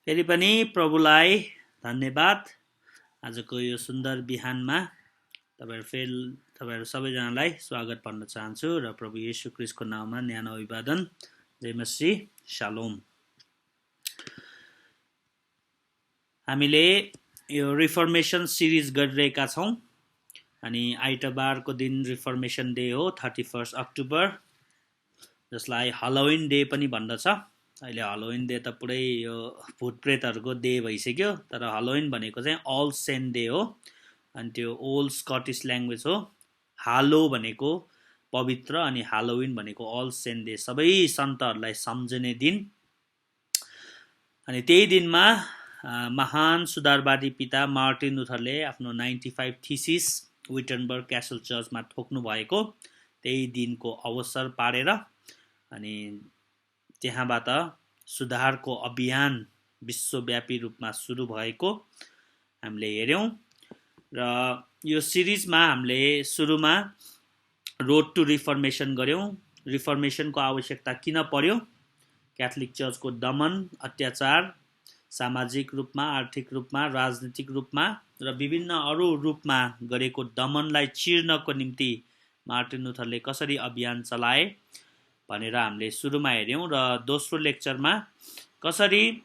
फेरि पनि प्रभुलाई धन्यवाद। आजको यो सुन्दर बिहानमा तपाईहरु सबैजनालाई स्वागत भन्न चाहन्छु र प्रभु येशू ख्रीष्टको नाममा न्यानो अभिवादन। जय मसीह, शालोम। हामीले यो रिफर्मेसन सिरिज गरिरहेका छौं अनि आइतबारको दिन रिफर्मेसन डे हो, 31 अक्टोबर, जसलाई हलोविन डे पनि भन्दछ। अहिले हलोविन डे त पुरै यो भूतप्रेतहरूको डे भइसक्यो, तर हलोविन भनेको चाहिँ अल सेन्ट डे हो। अनि त्यो ओल्ड स्कटिस ल्याङ्ग्वेज हो। हालो भनेको पवित्र अनि हालोविन भनेको अल सेन्ट डे, सबै सन्तहरूलाई सम्झने दिन। अनि त्यही दिनमा महान सुधारवादी पिता मार्टिन लुथरले आफ्नो 95 थिसिस विटनबर्ग क्यासल चर्चमा थोक्नु भएको त्यही दिनको अवसर पारेर अनि त्यहाँबाट सुधारको अभियान विश्वव्यापी रूपमा सुरु भएको हामीले हेर्यौं। र यो सिरिजमा हामीले सुरुमा रोड टु रिफर्मेसन गर्यौं। रिफर्मेसनको आवश्यकता किन पर्यो, क्याथोलिक चर्चको दमन अत्याचार सामाजिक रूपमा, आर्थिक रूपमा, राजनीतिक रूपमा र विभिन्न अरू रूपमा गरेको दमनलाई चिर्नको निम्ति मार्टिन लुथरले कसरी अभियान चलाए भनेर हामीले सुरुमा हेर्यौं। र दोस्रो लेक्चरमा कसरी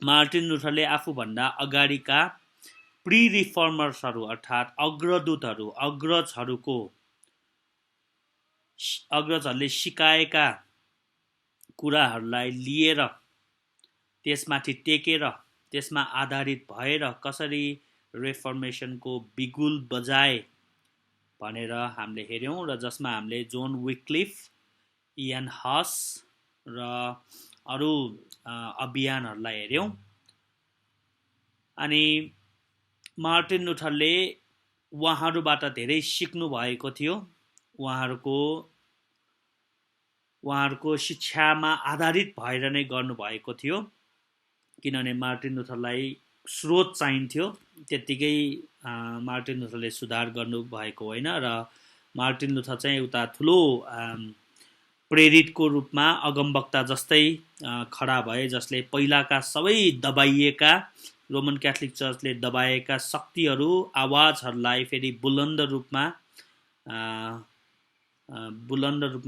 मार्टिन लुथरले आफूभन्दा अगाडिका प्री रिफर्मर्सहरू अर्थात् अग्रजहरूले सिकाएका कुराहरूलाई लिएर त्यसमाथि टेकेर त्यसमा आधारित भएर कसरी रिफर्मेसनको बिगुल बजाए भनेर हामीले हेर्यौं। र जसमा हामीले जोन विक्लिफ, इयान हस र अरू अभियानहरूलाई हेर्यौं। अनि मार्टिन लुथरले उहाँहरूबाट धेरै सिक्नु भएको थियो। उहाँहरूको शिक्षामा आधारित भएर नै गर्नुभएको थियो, किनभने मार्टिन लुथरलाई स्रोत चाहिन्थ्यो। त्यत्तिकै मार्टिन लुथरले सुधार गर्नुभएको होइन। र मार्टिन लुथर चाहिँ एउटा ठुलो प्रेरितको रूपमा अगमवक्ता जस्तै खडा भए, जसले पहिलाका सबै दबाइएका रोमन क्याथोलिक चर्चले दबाएका शक्तिहरू, आवाजहरूलाई फेरि बुलन्द रूपमा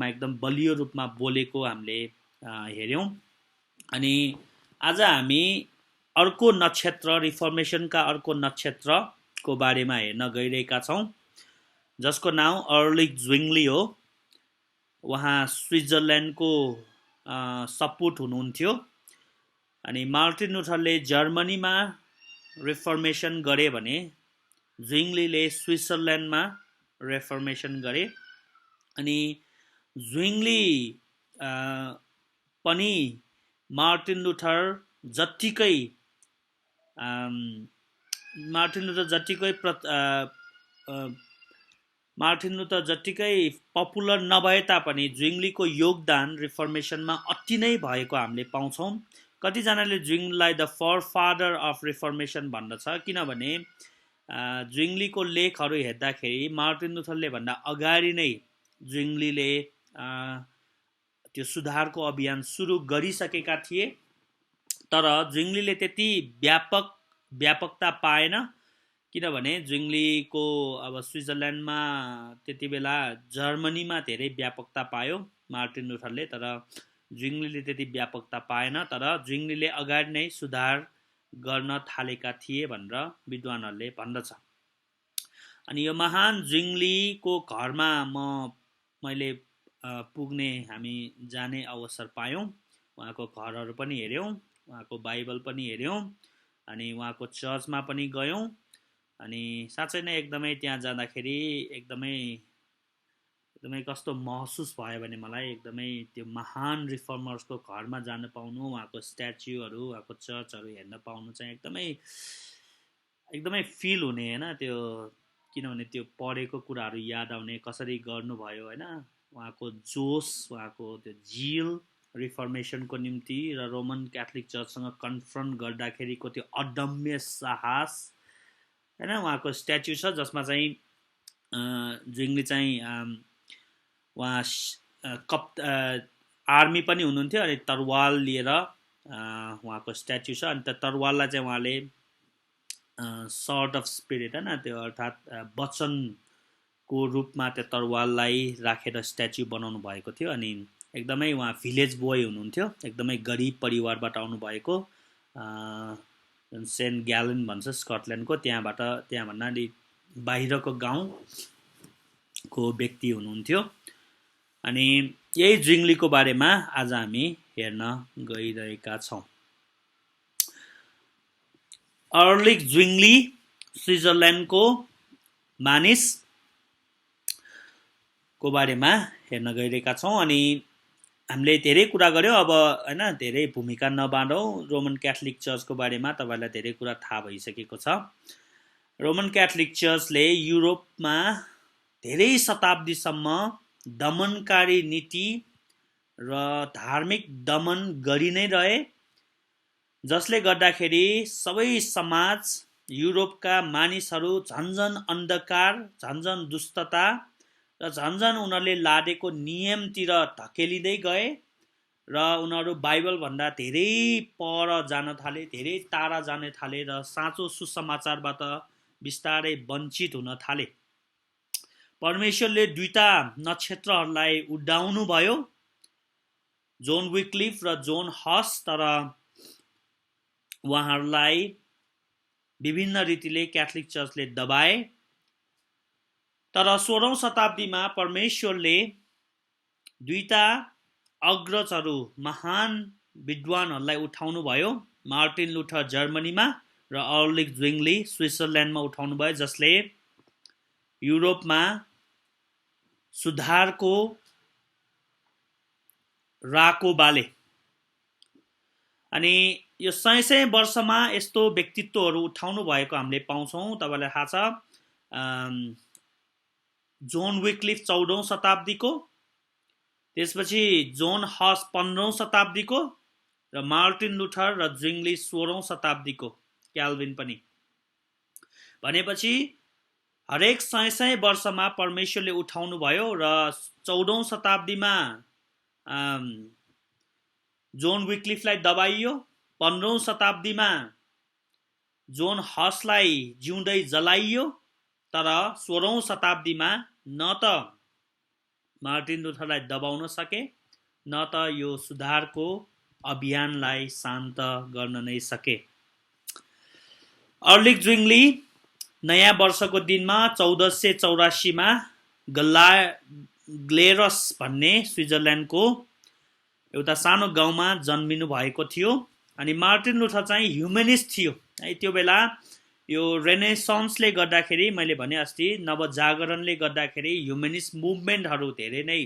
एकदम बलियो रूपमा बोलेको हामीले हेर्यौं। अनि आज हामी अर्को नक्षत्र, रिफर्मेसनका अर्को नक्षत्रको बारेमा हेर्न गइरहेका छौं, जसको नाम अर्लिक ज्विङ्गली हो। उहाँ स्विट्जरल्यान्डको सपुत हुनुहुन्थ्यो। अनि मार्टिन लुथरले जर्मनीमा रिफर्मेसन गरे भने ज्विङ्गलीले स्विट्जरल्यान्डमा रिफर्मेसन गरे। अनि ज्विङ्गली पनि मार्टिन लुथर जत्तिकै पपुलर नभए तापनि ज्विङ्गलीको योगदान रिफर्मेसनमा अति नै भएको हामीले पाउँछौँ। कतिजनाले ज्विङ्गलीलाई द फरफादर अफ रिफर्मेसन भन्दछ, किनभने ज्विङ्गलीको लेखहरू हेर्दाखेरि मार्टिन लुथरले भन्दा अगाडि नै ज्विङ्गलीले त्यो सुधारको अभियान सुरु गरिसकेका थिए। तर ज्विङ्गलीले त्यति व्यापकता पाएन, किनभने ज्विङ्गलीको अब स्विट्जरल्यान्डमा त्यति बेला जर्मनीमा धेरै व्यापकता पायो मार्टिन लुथरले, तर ज्विङ्गलीले त्यति व्यापकता पाएन। तर ज्विङ्गलीले अगाडि नै सुधार गर्न थालेका थिए भनेर विद्वानहरूले भन्दछ। अनि यो महान ज्विङ्गलीको घरमा मैले पुग्ने, हामी जाने अवसर पायौँ। उहाँको घरहरू पनि हेऱ्यौँ, उहाँको बाइबल पनि हेऱ्यौँ, अनि उहाँको चर्चमा पनि गयौँ। अनि साँच्चै नै एकदमै त्यहाँ जाँदाखेरि एकदमै कस्तो महसुस भयो भने मलाई एकदमै त्यो महान रिफर्मर्सको घरमा जान पाउनु, उहाँको स्ट्याच्युहरू, उहाँको चर्चहरू हेर्न पाउनु चाहिँ एकदमै फिल हुने होइन। त्यो किनभने त्यो पढेको कुराहरू याद आउने, कसरी गर्नुभयो होइन, उहाँको जोस, उहाँको त्यो जिल रिफर्मेसनको निम्ति र रोमन क्याथोलिक चर्चसँग कन्फ्रन्ट गर्दाखेरिको त्यो अदम्य साहस होइन। उहाँको स्ट्याच्यु छ जसमा चाहिँ ज्विङ्गली चाहिँ उहाँ आर्मी पनि हुनुहुन्थ्यो अनि तरवाल लिएर उहाँको स्ट्याच्यु छ। अनि त तरवारलाई चाहिँ उहाँले सर्ट अफ स्पिरिट होइन त्यो अर्थात् वचनको रूपमा त्यो तरवारलाई राखेर स्ट्याच्यु बनाउनु भएको थियो। अनि एकदमै उहाँ भिलेज बोय हुनुहुन्थ्यो, एकदमै गरिब परिवारबाट आउनुभएको, सेन्ट ग्यालन भन्छ स्कटल्यान्डको, त्यहाँभन्दा अलि बाहिरको गाउँको व्यक्ति हुनुहुन्थ्यो। अनि यही ज्विङ्लीको बारेमा आज हामी हेर्न गइरहेका छौँ। अर्लिक ज्विङ्ली स्विजरल्यान्डको मानिसको बारेमा हेर्न गइरहेका छौँ। अनि हामीले धेरै कुरा गऱ्यौँ, अब होइन धेरै भूमिका नबाँडौँ। रोमन क्याथोलिक चर्चको बारेमा तपाईँलाई धेरै कुरा थाहा भइसकेको छ। रोमन क्याथोलिक चर्चले युरोपमा धेरै शताब्दीसम्म दमनकारी नीति र धार्मिक दमन गरि नै रहे, जसले गर्दाखेरि सबै समाज, युरोपका मानिसहरू झन्झन अन्धकार, झन्झन दुष्टता र झन्झन उनीहरूले लादेको नियमतिर धकेलिँदै गए र उनीहरू बाइबलभन्दा धेरै पर जान थाले, धेरै टाढा जान थाले र साँचो सुसमाचारबाट बिस्तारै वञ्चित हुन थाले। परमेश्वरले दुईटा नक्षत्रहरूलाई उडाउनु भयो, जोन विक्लिफ र जोन हस, तर उहाँहरूलाई विभिन्न रीतिले क्याथोलिक चर्चले दबाए। तर 16औं शताब्दीमा परमेश्वरले दुईटा अग्रजहरू, महान विद्वानहरूलाई उठाउनु भयो, मार्टिन लुथर जर्मनीमा र अर्लिक ज्विङ्ली स्विट्जरल्यान्डमा उठाउनु भयो, जसले युरोपमा सुधारको राको बाले। अनि यो 100 वर्षमा यस्तो व्यक्तित्वहरू उठाउनु भएको हामीले पाउँछौँ। तपाईँलाई थाहा छ, जोन विक्लिफ 14औं शताब्दीको, त्यसपछि जोन हस 15औं शताब्दीको र मार्टिन लुथर र ज्विङ्ली 16औं शताब्दीको, क्याल्भिन पनि। भनेपछि हरेक 100 वर्षमा परमेश्वरले उठाउनु भयो र 14औं शताब्दीमा जोन विक्लिफलाई दबाइयो, 15औं शताब्दीमा जोन हसलाई जिउँदै जलाइयो, तर 16औं शताब्दीमा न त मार्टिन लुथरलाई दबाउन सके, न त यो सुधारको अभियानलाई शान्त गर्न नै सके। अर्लिक ज्विङ्ली नयाँ वर्षको दिनमा 1484मा ग्लेरस भन्ने स्विजरल्यान्डको एउटा सानो गाउँमा जन्मिनु भएको थियो। अनि मार्टिन लुथर चाहिँ ह्युमेनिस्ट थियो। त्यो बेला यो रेनेसन्सले गर्दाखेरि, मैले भने अस्ति नवजागरणले गर्दाखेरि ह्युमेनिस्ट मुभमेन्टहरू धेरै नै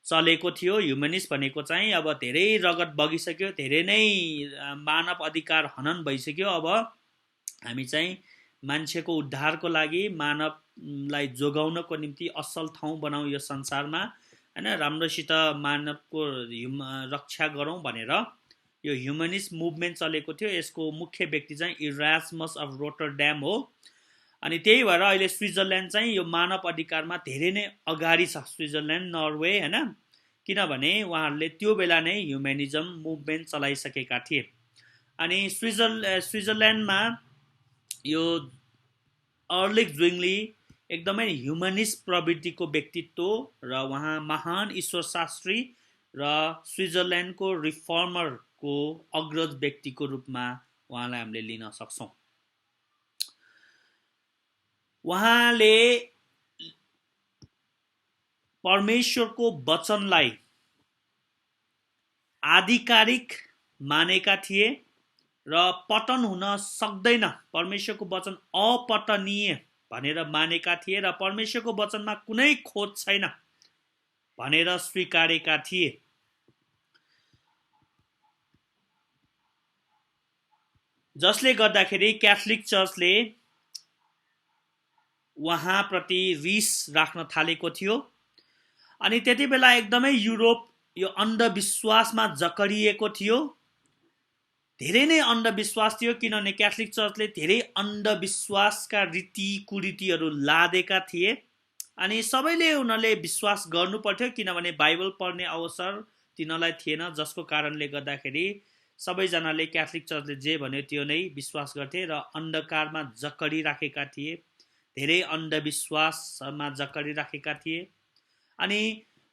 चलेको थियो। ह्युमेनिस्ट भनेको चाहिँ अब धेरै रगत बगिसक्यो, धेरै नै मानव अधिकार हनन भइसक्यो। अब हामी चाहिँ मान्छेको उद्धारको लागि, मानवलाई जोगाउनको निम्ति असल ठाउँ बनाऊ यो संसारमा, हैन, राम्रोसित मानवको रक्षा गरौँ भनेर यो ह्युमेनिस्ट मुभमेन्ट चलेको थियो। यसको मुख्य व्यक्ति चाहिँ इरास्मस अफ रोटरड्याम हो। अनि त्यही भएर अहिले स्विजरल्यान्ड चाहिँ यो मानव अधिकारमा धेरै नै अगाडि छ, स्विजरल्यान्ड, नर्वे, हैन, किनभने उहाँहरूले त्यो बेला नै ह्युमेनिजम मुभमेन्ट चलाइसकेका थिए। अनि स्विजरल्यान्डमा यो अर्लिक ज्विङ्ली एकदमै ह्युमनिस्ट प्रवृत्तिको व्यक्तित्व र उहाँ महान ईश्वरशास्त्री र स्विजरल्यान्डको रिफर्मरको अग्रज व्यक्तिको रूपमा उहाँलाई हामीले लिन सक्छौँ। उहाँले परमेश्वरको वचनलाई आधिकारिक मानेका थिए र पतन हुन सक्दैन, परमेश्वरको वचन अपतनीय भनेर मानेका थिए र परमेश्वरको वचनमा कुनै खोज छैन भनेर स्वीकारेका थिए। जसले गर्दाखेरि क्याथोलिक चर्चले उहाँप्रति रिस राख्न थालेको थियो। अनि त्यति बेला एकदमै युरोप यो अन्धविश्वासमा जकडिएको थियो। धेरै नै अन्धविश्वास थियो, किनभने क्याथोलिक चर्चले धेरै अन्धविश्वासका रीति कुरीतिहरू लादेका थिए। अनि सबैले उनीहरूले विश्वास गर्नु पर्थ्यो, किनभने बाइबल पढ्ने अवसर तिनीलाई थिएन, जसको कारणले गर्दाखेरि सबैजनाले क्याथोलिक चर्चले जे भन्यो त्यो नै विश्वास गर्थे र अन्धकारमा जकडिराखेका थिए, धेरै अन्धविश्वासमा जकडिराखेका थिए। अनि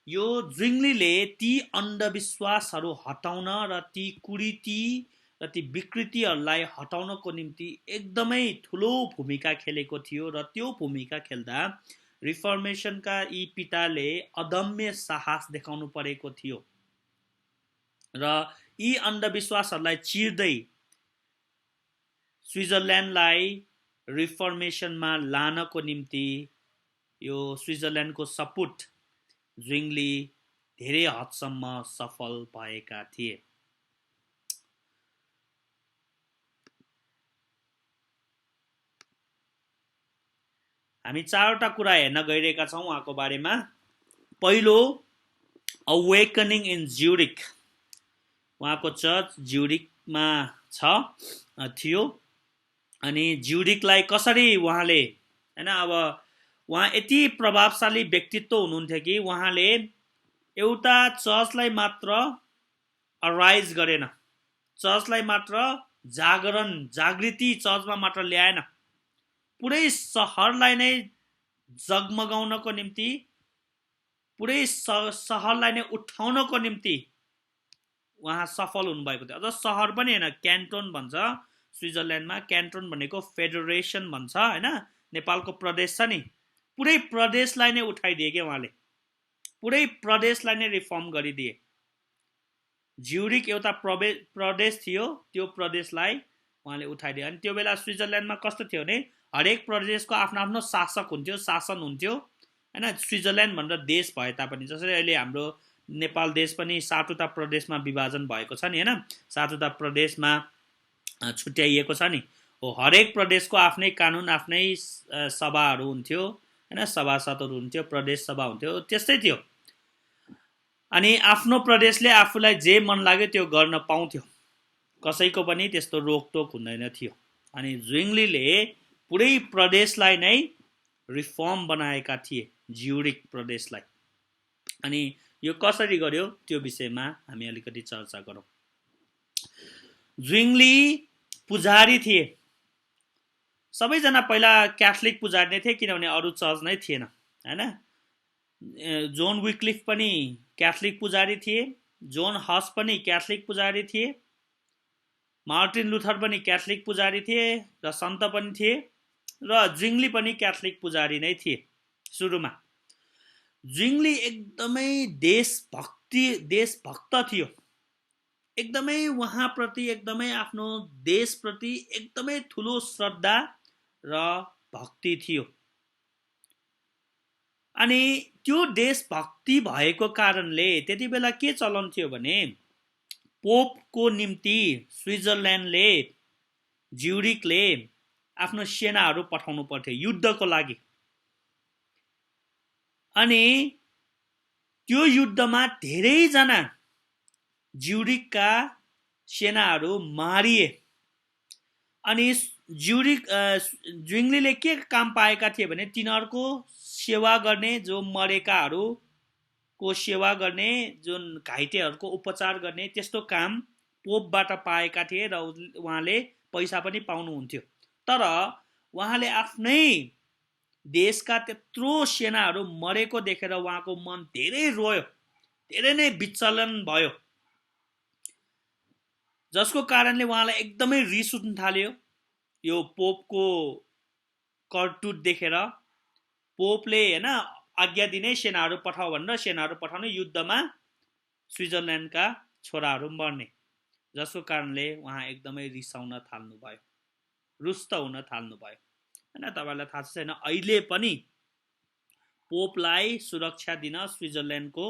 यो ज्विङ्लीले ती अन्धविश्वासहरू हटाउन र ती कुरीति र ती विकृतिहरूलाई हटाउनको निम्ति एकदमै ठुलो भूमिका खेलेको थियो र त्यो भूमिका खेल्दा रिफर्मेसनका यी पिताले अदम्य साहस देखाउनु परेको थियो र यी अन्धविश्वासहरूलाई चिर्दै स्विजरल्यान्डलाई रिफर्मेसनमा लानको निम्ति यो स्विजरल्यान्डको सपुत ज्विङ्ली धेरै हदसम्म सफल भएका थिए। हामी चारवटा कुरा हेर्न गइरहेका छौँ उहाँको बारेमा। पहिलो, अवेकनिङ इन ज्युरिक। उहाँको चर्च ज्युरिकमा थियो अनि ज्युरिकलाई कसरी उहाँले हैन, अब उहाँ यति प्रभावशाली व्यक्तित्व हुनुहुन्थ्यो कि उहाँले एउटा चर्चलाई मात्र अराइज गरेन, चर्चलाई मात्र जागृति चर्चमा मात्र ल्याएन, पुरै सहरलाई नै जगमगाउनको निम्ति, पुरै सहरलाई नै उठाउनको निम्ति उहाँ सफल हुनुभएको थियो। अझ सहर पनि होइन, क्यान्टोन भन्छ स्विजरल्यान्डमा, क्यान्टोन भनेको फेडरेसन भन्छ होइन, नेपालको प्रदेश छ नि, पुरै प्रदेशलाई नै उठाइदिए क्या उहाँले, पुरै प्रदेशलाई नै रिफर्म गरिदिए। ज्युरिक एउटा प्रदेश थियो, त्यो प्रदेशलाई उहाँले उठाइदिए। अनि त्यो बेला स्विजरल्यान्डमा कस्तो थियो भने हरेक प्रदेशको आफ्नो आफ्नो शासक हुन्थ्यो, शासन हुन्थ्यो होइन। स्विजरल्यान्ड भनेर देश भए तापनि, जसरी अहिले हाम्रो नेपाल देश पनि 7वटा प्रदेशमा विभाजन भएको छ नि होइन, 7वटा प्रदेशमा छुट्याइएको छ नि, हो हरेक प्रदेशको आफ्नै कानुन, आफ्नै सभाहरू हुन्थ्यो होइन, सभासदहरू हुन्थ्यो, प्रदेश सभा हुन्थ्यो, त्यस्तै थियो। अनि आफ्नो प्रदेशले आफूलाई जे मन लाग्यो त्यो गर्न पाउँथ्यो, कसैको पनि त्यस्तो रोकटोक हुँदैन थियो। अनि ज्विङ्लीले पुरै प्रदेशलाई नै रिफर्म बनाएका थिए, ज्युरिक प्रदेशलाई। अनि यो कसरी गर्यो त्यो विषयमा हामी अलिकति चर्चा गरौँ। ज्विङ्ली पुजारी थिए, सबैजना पहिला क्याथोलिक पुजारी नै थिए, किनभने अरू चर्च नै थिएन होइन। जोन विक्लिफ पनि क्याथोलिक पुजारी थिए, जोन हस पनि क्याथोलिक पुजारी थिए, मार्टिन लुथर पनि क्याथोलिक पुजारी थिए र सन्त पनि थिए, र ज्विङ्ली पनि क्याथोलिक पुजारी नै थिए सुरुमा। ज्विङ्ली एकदमै देशभक्त थियो, एकदमै उहाँप्रति, एकदमै आफ्नो देशप्रति एकदमै ठुलो श्रद्धा र भक्ति थियो। अनि त्यो देशभक्ति भएको कारणले त्यति बेला के चलन थियो भने पोपको निम्ति स्विजरल्यान्डले, ज्युरिकले आफ्नो सेनाहरू पठाउनु पर्थ्यो युद्धको लागि। अनि त्यो युद्धमा धेरैजना ज्युरिकका सेनाहरू मारिए। अनि ज्विङ्लीले के काम पाएका थिए भने तिनीहरूको सेवा गर्ने, जो मरेकाहरूको सेवा गर्ने, जुन घाइतेहरूको उपचार गर्ने, त्यस्तो काम पोपबाट पाएका थिए र उहाँले पैसा पनि पाउनुहुन्थ्यो। तर उहाँले आफ्नै देशका त्यत्रो सेनाहरू मरेको देखेर उहाँको मन धेरै रोयो, धेरै नै विचलन भयो, जसको कारणले उहाँलाई एकदमै रिस उठ्न थाल्यो यो पोपको करतुत देखेर। पोपले होइन आज्ञा दिने सेनाहरू पठाऊ भनेर सेनाहरू पठाउने, युद्धमा स्विजरल्यान्डका छोराहरू मर्ने, जसको कारणले उहाँ एकदमै रिसाउन थाल्नुभयो, रुष्ट हुन थाल्नुभयो होइन। तपाईँलाई थाहा छैन, अहिले पनि पोपलाई सुरक्षा दिन स्विजरल्यान्डको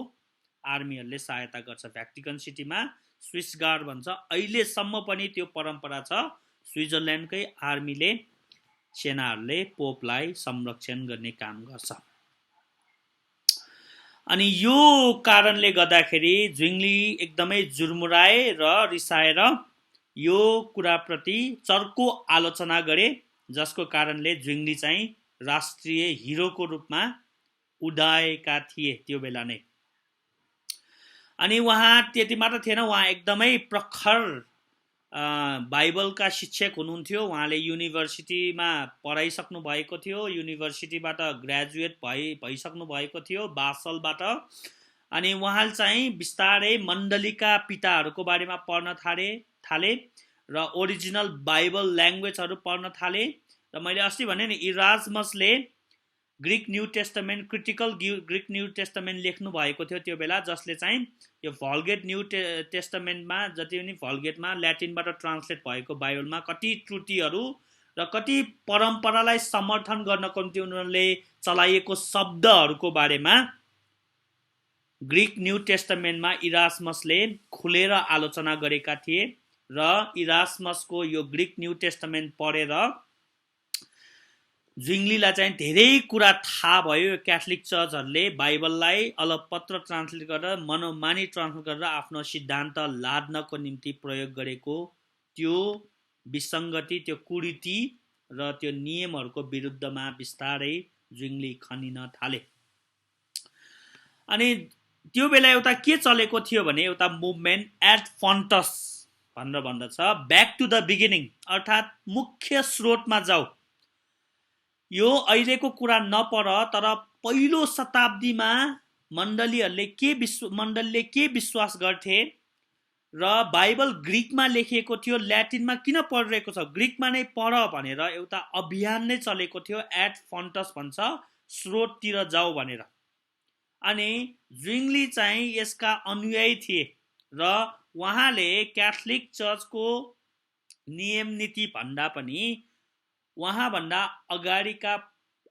आर्मीहरूले सहायता गर्छ। भ्याटिकन सिटीमा स्विस गार्ड भन्छ, अहिलेसम्म पनि त्यो परम्परा छ। स्विजरल्यान्डकै आर्मीले, सेनाहरूले पोपलाई संरक्षण गर्ने काम गर्छ। अनि यो कारणले गर्दाखेरि ज्विङ्ली एकदमै जुर्मुराए र रिसाएर यो कुराप्रति चर्को आलोचना गरे, जसको कारणले ज्विङ्ली चाहिँ राष्ट्रिय हिरोको रूपमा उदाएका थिए त्यो बेला नै। अनि उहाँ त्यति मात्र थिएन, उहाँ एकदमै प्रखर बाइबलका शिक्षक हुनुहुन्थ्यो। उहाँले युनिभर्सिटीमा पढाइसक्नु भएको थियो, युनिभर्सिटीबाट ग्रेजुएट भइसक्नु भएको थियो बासलबाट। अनि उहाँले चाहिँ बिस्तारै मण्डलीका पिताहरूको बारेमा पढ्न थाले र ओरिजिनल बाइबल ल्याङ्ग्वेजहरू पढ्न थाले। र मैले अस्ति भने नि इराजमसले Greek New Testament, critical Greek New Testament लेख्नु भएको थियो त्यो बेला, जसले चाहिँ यो भल्गेट न्यू टेस्टामेन्टमा जति पनि भल्गेटमा ल्याटिनबाट ट्रान्सलेट भएको बाइबलमा कति त्रुटिहरू र कति परम्परालाई समर्थन गर्नको निम्ति उनीहरूले चलाइएको शब्दहरूको बारेमा ग्रिक न्यू टेस्टामेन्टमा इरासमसले खुलेर आलोचना गरेका थिए। र इरासमसको यो ग्रिक न्यू टेस्टामेन्ट पढेर ज्विङ्गलीलाई चाहिँ धेरै कुरा थाहा भयो। क्याथोलिक चर्चहरूले बाइबललाई अलपत्र ट्रान्सलेट गरेर, मनोमानी ट्रान्सलेट गरेर आफ्नो सिद्धान्त लाद्नको निम्ति प्रयोग गरेको त्यो विसङ्गति, त्यो कुरीति र त्यो नियमहरूको विरुद्धमा बिस्तारै ज्विङ्गली खनिन थाले। अनि त्यो बेला एउटा के चलेको थियो भने एउटा मुभमेन्ट एट फन्टस भनेर भन्दछ, ब्याक टु द बिगिनिङ, अर्थात् मुख्य स्रोतमा जाऊ। यो अहिलेको कुरा नपर, तर पहिलो शताब्दीमा मण्डलीले के विश्वास गर्थे र बाइबल ग्रिकमा लेखिएको थियो, ल्याटिनमा किन पढिरहेको छ, ग्रिकमा नै पढ भनेर एउटा अभियान नै चलेको थियो। एट फन्टस भन्छ, स्रोततिर जाऊ भनेर। अनि ज्विङ्गली चाहिँ यसका अनुयायी थिए र उहाँले क्याथोलिक चर्चको नियम नीति भन्दा पनि उहाँभन्दा अगाडिका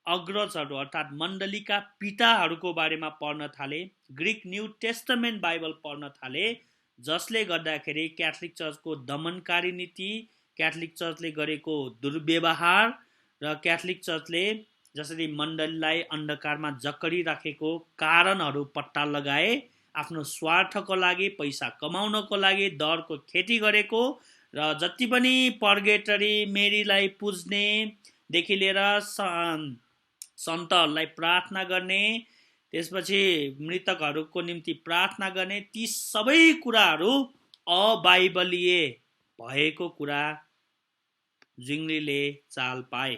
अग्रजहरू अर्थात् मण्डलीका पिताहरूको बारेमा पढ्न थाले, ग्रिक न्यू टेस्टामेन्ट बाइबल पढ्न थाले, जसले गर्दाखेरि क्याथोलिक चर्चको दमनकारी नीति, क्याथोलिक चर्चले गरेको दुर्व्यवहार र क्याथोलिक चर्चले जसरी मण्डलीलाई अन्धकारमा जकडिराखेको कारणहरू पत्ता लगाए, आफ्नो स्वार्थको लागि, पैसा कमाउनको लागि दरको खेती गरेको र जति पनि पर्गेटरी मेरीलाई पुज्नेदेखि लिएर सन्तहरूलाई प्रार्थना गर्ने, त्यसपछि मृतकहरूको निम्ति प्रार्थना गर्ने, ती सबै कुराहरू अबाइबलीय भएको कुरा ज्विङ्गलीले चाल पाए।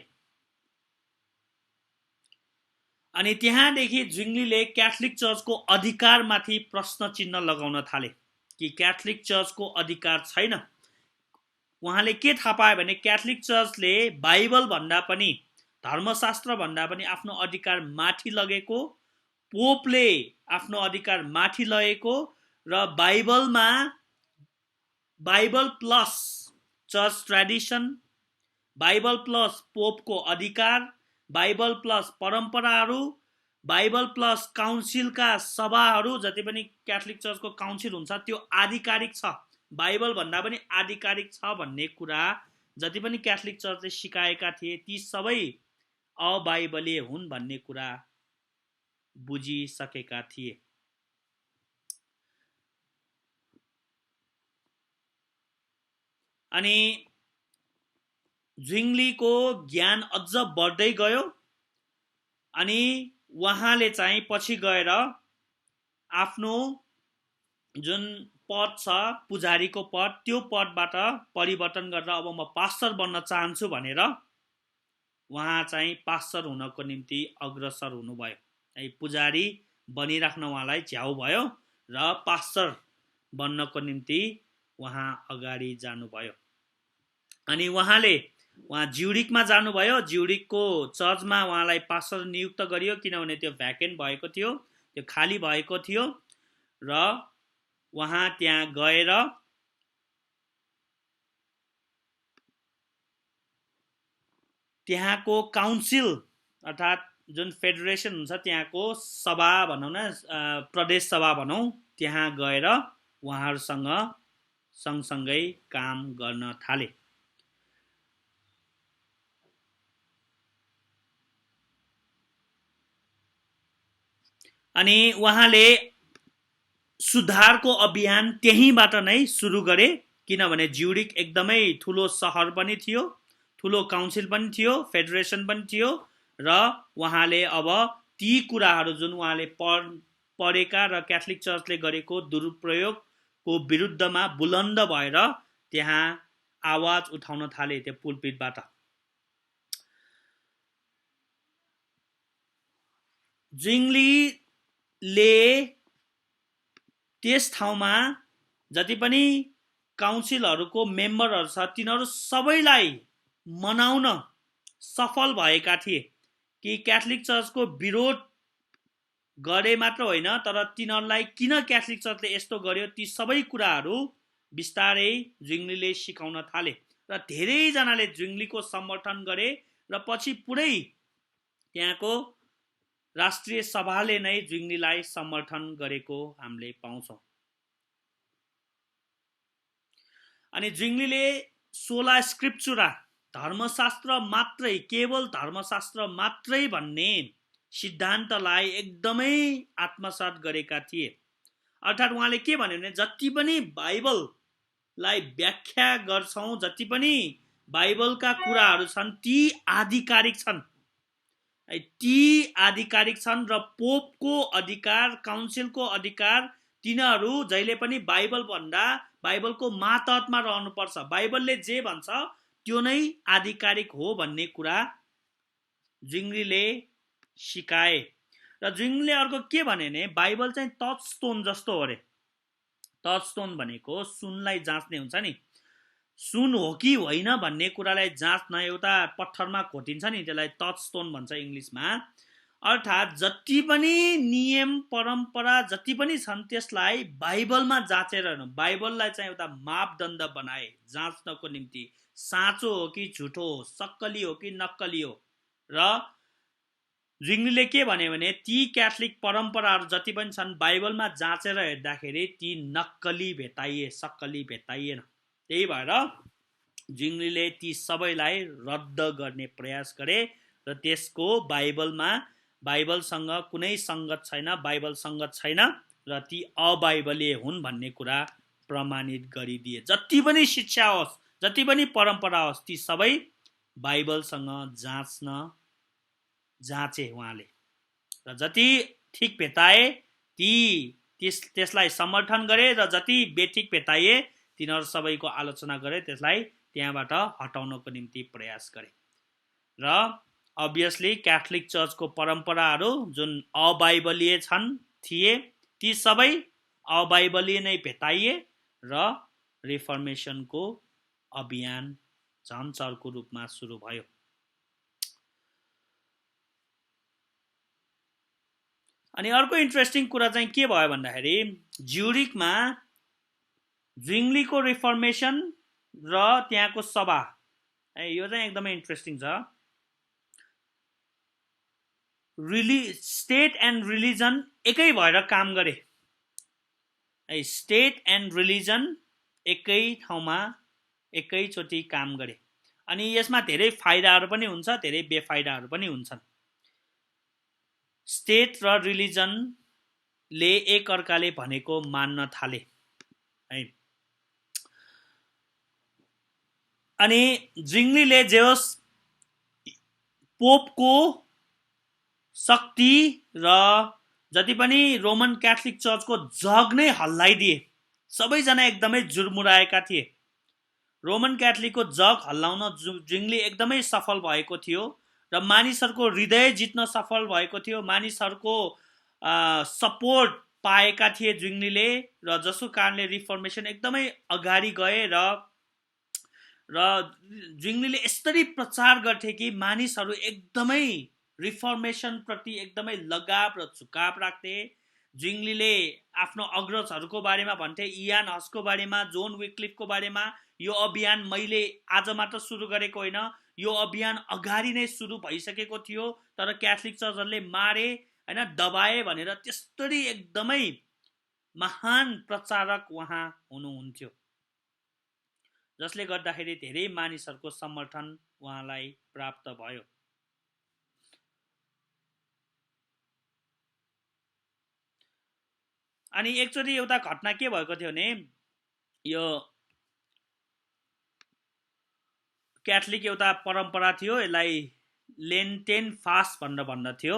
अनि त्यहाँदेखि ज्विङ्गलीले क्याथोलिक चर्चको अधिकारमाथि प्रश्न चिन्ह लगाउन थाले कि क्याथोलिक चर्चको अधिकार छैन। उहाँले के थाहा पाए भने क्याथोलिक चर्चले बाइबल भन्दा पनि, धर्मशास्त्र भन्दा पनि आफ्नो अधिकार माथि लगेको, पोपले आफ्नो अधिकार माथि लगेको र बाइबलमा Bible plus church tradition, Bible plus पोपको अधिकार, बाइबल प्लस परम्पराहरू, बाइबल प्लस काउन्सिलका सभाहरू, जति पनि क्याथोलिक चर्चको काउन्सिल हुन्छ त्यो आधिकारिक छ, बाइबल भन्दा पनि आधिकारिक छ भन्ने कुरा जति पनि क्याथोलिक चर्चले सिकाएका थिए, ती सबै अबाइबलीय हुन् भन्ने कुरा बुझिसकेका थिए। अनि ज्विङ्गलीको ज्ञान अझ बढ्दै गयो। अनि उहाँले चाहिँ पछि गएर आफ्नो जुन पद छ पुजारीको पद, त्यो पदबाट परिवर्तन गरेर अब म पास्टर बन्न चाहन्छु भनेर उहाँ चाहिँ पास्टर हुनको निम्ति अग्रसर हुनुभयो। पुजारी बनिराख्न उहाँलाई झ्याउ भयो र पास्टर बन्नको निम्ति उहाँ अगाडि जानुभयो। अनि उहाँ ज्युरिकमा जानुभयो। ज्युरिकको चर्चमा उहाँलाई पास्टर नियुक्त गरियो, किनभने त्यो भ्याकेन्ट भएको थियो, त्यो खाली भएको थियो। र उहाँ त्यहाँ गएर त्यहाँको काउन्सिल अर्थात् जुन फेडरेसन हुन्छ, त्यहाँको सभा भनौँ न, प्रदेश सभा भनौँ, त्यहाँ गएर उहाँहरूसँग सँगसँगै काम गर्न थाले। अनि उहाँले सुधारको अभियान त्यहीँबाट नै सुरु गरे, किनभने ज्युरिक एकदमै ठुलो सहर पनि थियो, ठुलो काउन्सिल पनि थियो, फेडरेसन पनि थियो। र उहाँले अब ती कुराहरू जुन उहाँले परेका र क्याथोलिक चर्चले गरेको दुरुपयोगको विरुद्धमा बुलन्द भएर त्यहाँ आवाज उठाउन थाले त्यो पुलपिटबाट। ज्विङलीले त्यस ठाउँमा जति पनि काउन्सिलहरूको मेम्बरहरू छ तिनीहरू सबैलाई मनाउन सफल भएका थिए कि क्याथोलिक चर्चको विरोध गरे मात्र होइन तर तिनीहरूलाई किन क्याथोलिक चर्चले यस्तो गर्यो ती सबै कुराहरू बिस्तारै ज्विङलीले सिकाउन थाले र धेरैजनाले ज्विङलीको समर्थन गरे र पछि पुरै त्यहाँको राष्ट्रिय सभाले नै ज्विङलीलाई समर्थन गरेको हामीले पाउँछौँ। अनि ज्विङलीले सोला स्क्रिप्चुरा धर्मशास्त्र मात्रै केवल धर्मशास्त्र मात्रै भन्ने सिद्धान्तलाई एकदमै आत्मसात गरेका थिए। अर्थात् उहाँले के भन्यो भने जति पनि बाइबललाई व्याख्या गर्छौँ जति पनि बाइबलका कुराहरू छन् ती आधिकारिक छन् र पोपको अधिकार काउन्सिलको अधिकार तिनीहरू जहिले पनि बाइबल भन्दा बाइबलको मातहतमा रहनुपर्छ बाइबलले जे भन्छ त्यो नै आधिकारिक हो भन्ने कुरा ज्विङलीले सिकाए र ज्विङलीले अर्को के भने नि बाइबल चाहिँ टचस्टोन जस्तो हो अरे। टचस्टोन भनेको सुनलाई जाँच्ने हुन्छ नि सुन हो कि होइन भन्ने कुरालाई जाँच्न एउटा पत्थरमा खोटिन्छ नि त्यसलाई टचस्टोन भन्छ इङ्ग्लिसमा। अर्थात् जति पनि नियम परम्परा जति पनि छन् त्यसलाई बाइबलमा जाँचेर बाइबललाई चाहिँ एउटा मापदण्ड बनाए जाँच्नको निम्ति साँचो हो कि झुटो हो सक्कली हो कि नक्कली हो। र ज्विङलीले के भन्यो भने ती क्याथोलिक परम्पराहरू जति पनि छन् बाइबलमा जाँचेर हेर्दाखेरि ती नक्कली भेटाइए सक्कली भेटाइएन। त्यही भएर ज्विङलीले ती सबैलाई रद्द गर्ने प्रयास गरे र त्यसको बाइबलसँग कुनै सङ्गत छैन बाइबल सङ्गत छैन र ती अबाइबलीय हुन् भन्ने कुरा प्रमाणित गरिदिए। जति पनि शिक्षा होस् जति पनि परम्परा होस् ती सबै बाइबलसँग जाँचे उहाँले र जति ठिक भेटाए त्यसलाई समर्थन गरे र जति बेठिक भेटाइए तिनीहरू सबैको आलोचना गरे त्यसलाई त्यहाँबाट हटाउनको निम्ति प्रयास गरे। र अभियसली क्याथोलिक चर्चको परम्पराहरू जुन अबाइबलीय थिए ती सबै अबाइबलीय नै भेटाइए र रिफर्मेसनको अभियान झन् चर्को रूपमा सुरु भयो। अनि अर्को इन्ट्रेस्टिङ कुरा चाहिँ के भयो भन्दाखेरि ज्युरिकमा ज्विङलीको रिफर्मेसन र त्यहाँको सभा यो चाहिँ एकदमै इन्ट्रेस्टिङ छ। स्टेट एन्ड रिलिजन एकै भएर काम गरे स्टेट एन्ड रिलिजन एकै ठाउँमा एकैचोटि काम गरे। अनि यसमा धेरै फाइदाहरू पनि हुन्छ धेरै बेफाइदाहरू पनि हुन्छन्। स्टेट र रिलिजनले एकअर्काले भनेको मान्न थाले है। अनि ज्विङलीले जे होस् पोपको शक्ति र जति पनि रोमन क्याथोलिक चर्चको जग नै हल्लाइदिए। सबैजना एकदमै जुर्मुराएका थिए। रोमन क्याथोलिकको जग हल्लाउन ज्विङली एकदमै सफल भएको थियो र मानिसहरूको हृदय जित्न सफल भएको थियो। मानिसहरूको सपोर्ट पाएका थिए ज्विङलीले र जसको कारणले रिफर्मेसन एकदमै अगाडि गए र ज्विङलीले यसरी प्रचार गर्थे कि मानिसहरू एकदमै रिफर्मेसन प्रति एकदमै लगाव र झुकाव राख्थे। ज्विङलीले आफ्नो अग्रजहरूको बारेमा भन्थे इयान हसको बारेमा जोन विक्लिफको बारेमा यो अभियान मैले आज मात्र सुरु गरेको होइन यो अभियान अगाडि नै सुरु भइसकेको थियो तर क्याथोलिक चर्चहरूले मारे हैन दबाए भनेर त्यस्तरी एकदमै महान प्रचारक उहाँ हुनुहुन्थ्यो जसले गर्दाखेरि धेरै मानिसहरूको समर्थन उहाँलाई प्राप्त भयो। अनि एकचोटि एउटा घटना के भएको थियो भने यो क्याथोलिक एउटा परम्परा थियो यसलाई लेन्टेन फास्ट भनेर भन्दथ्यो।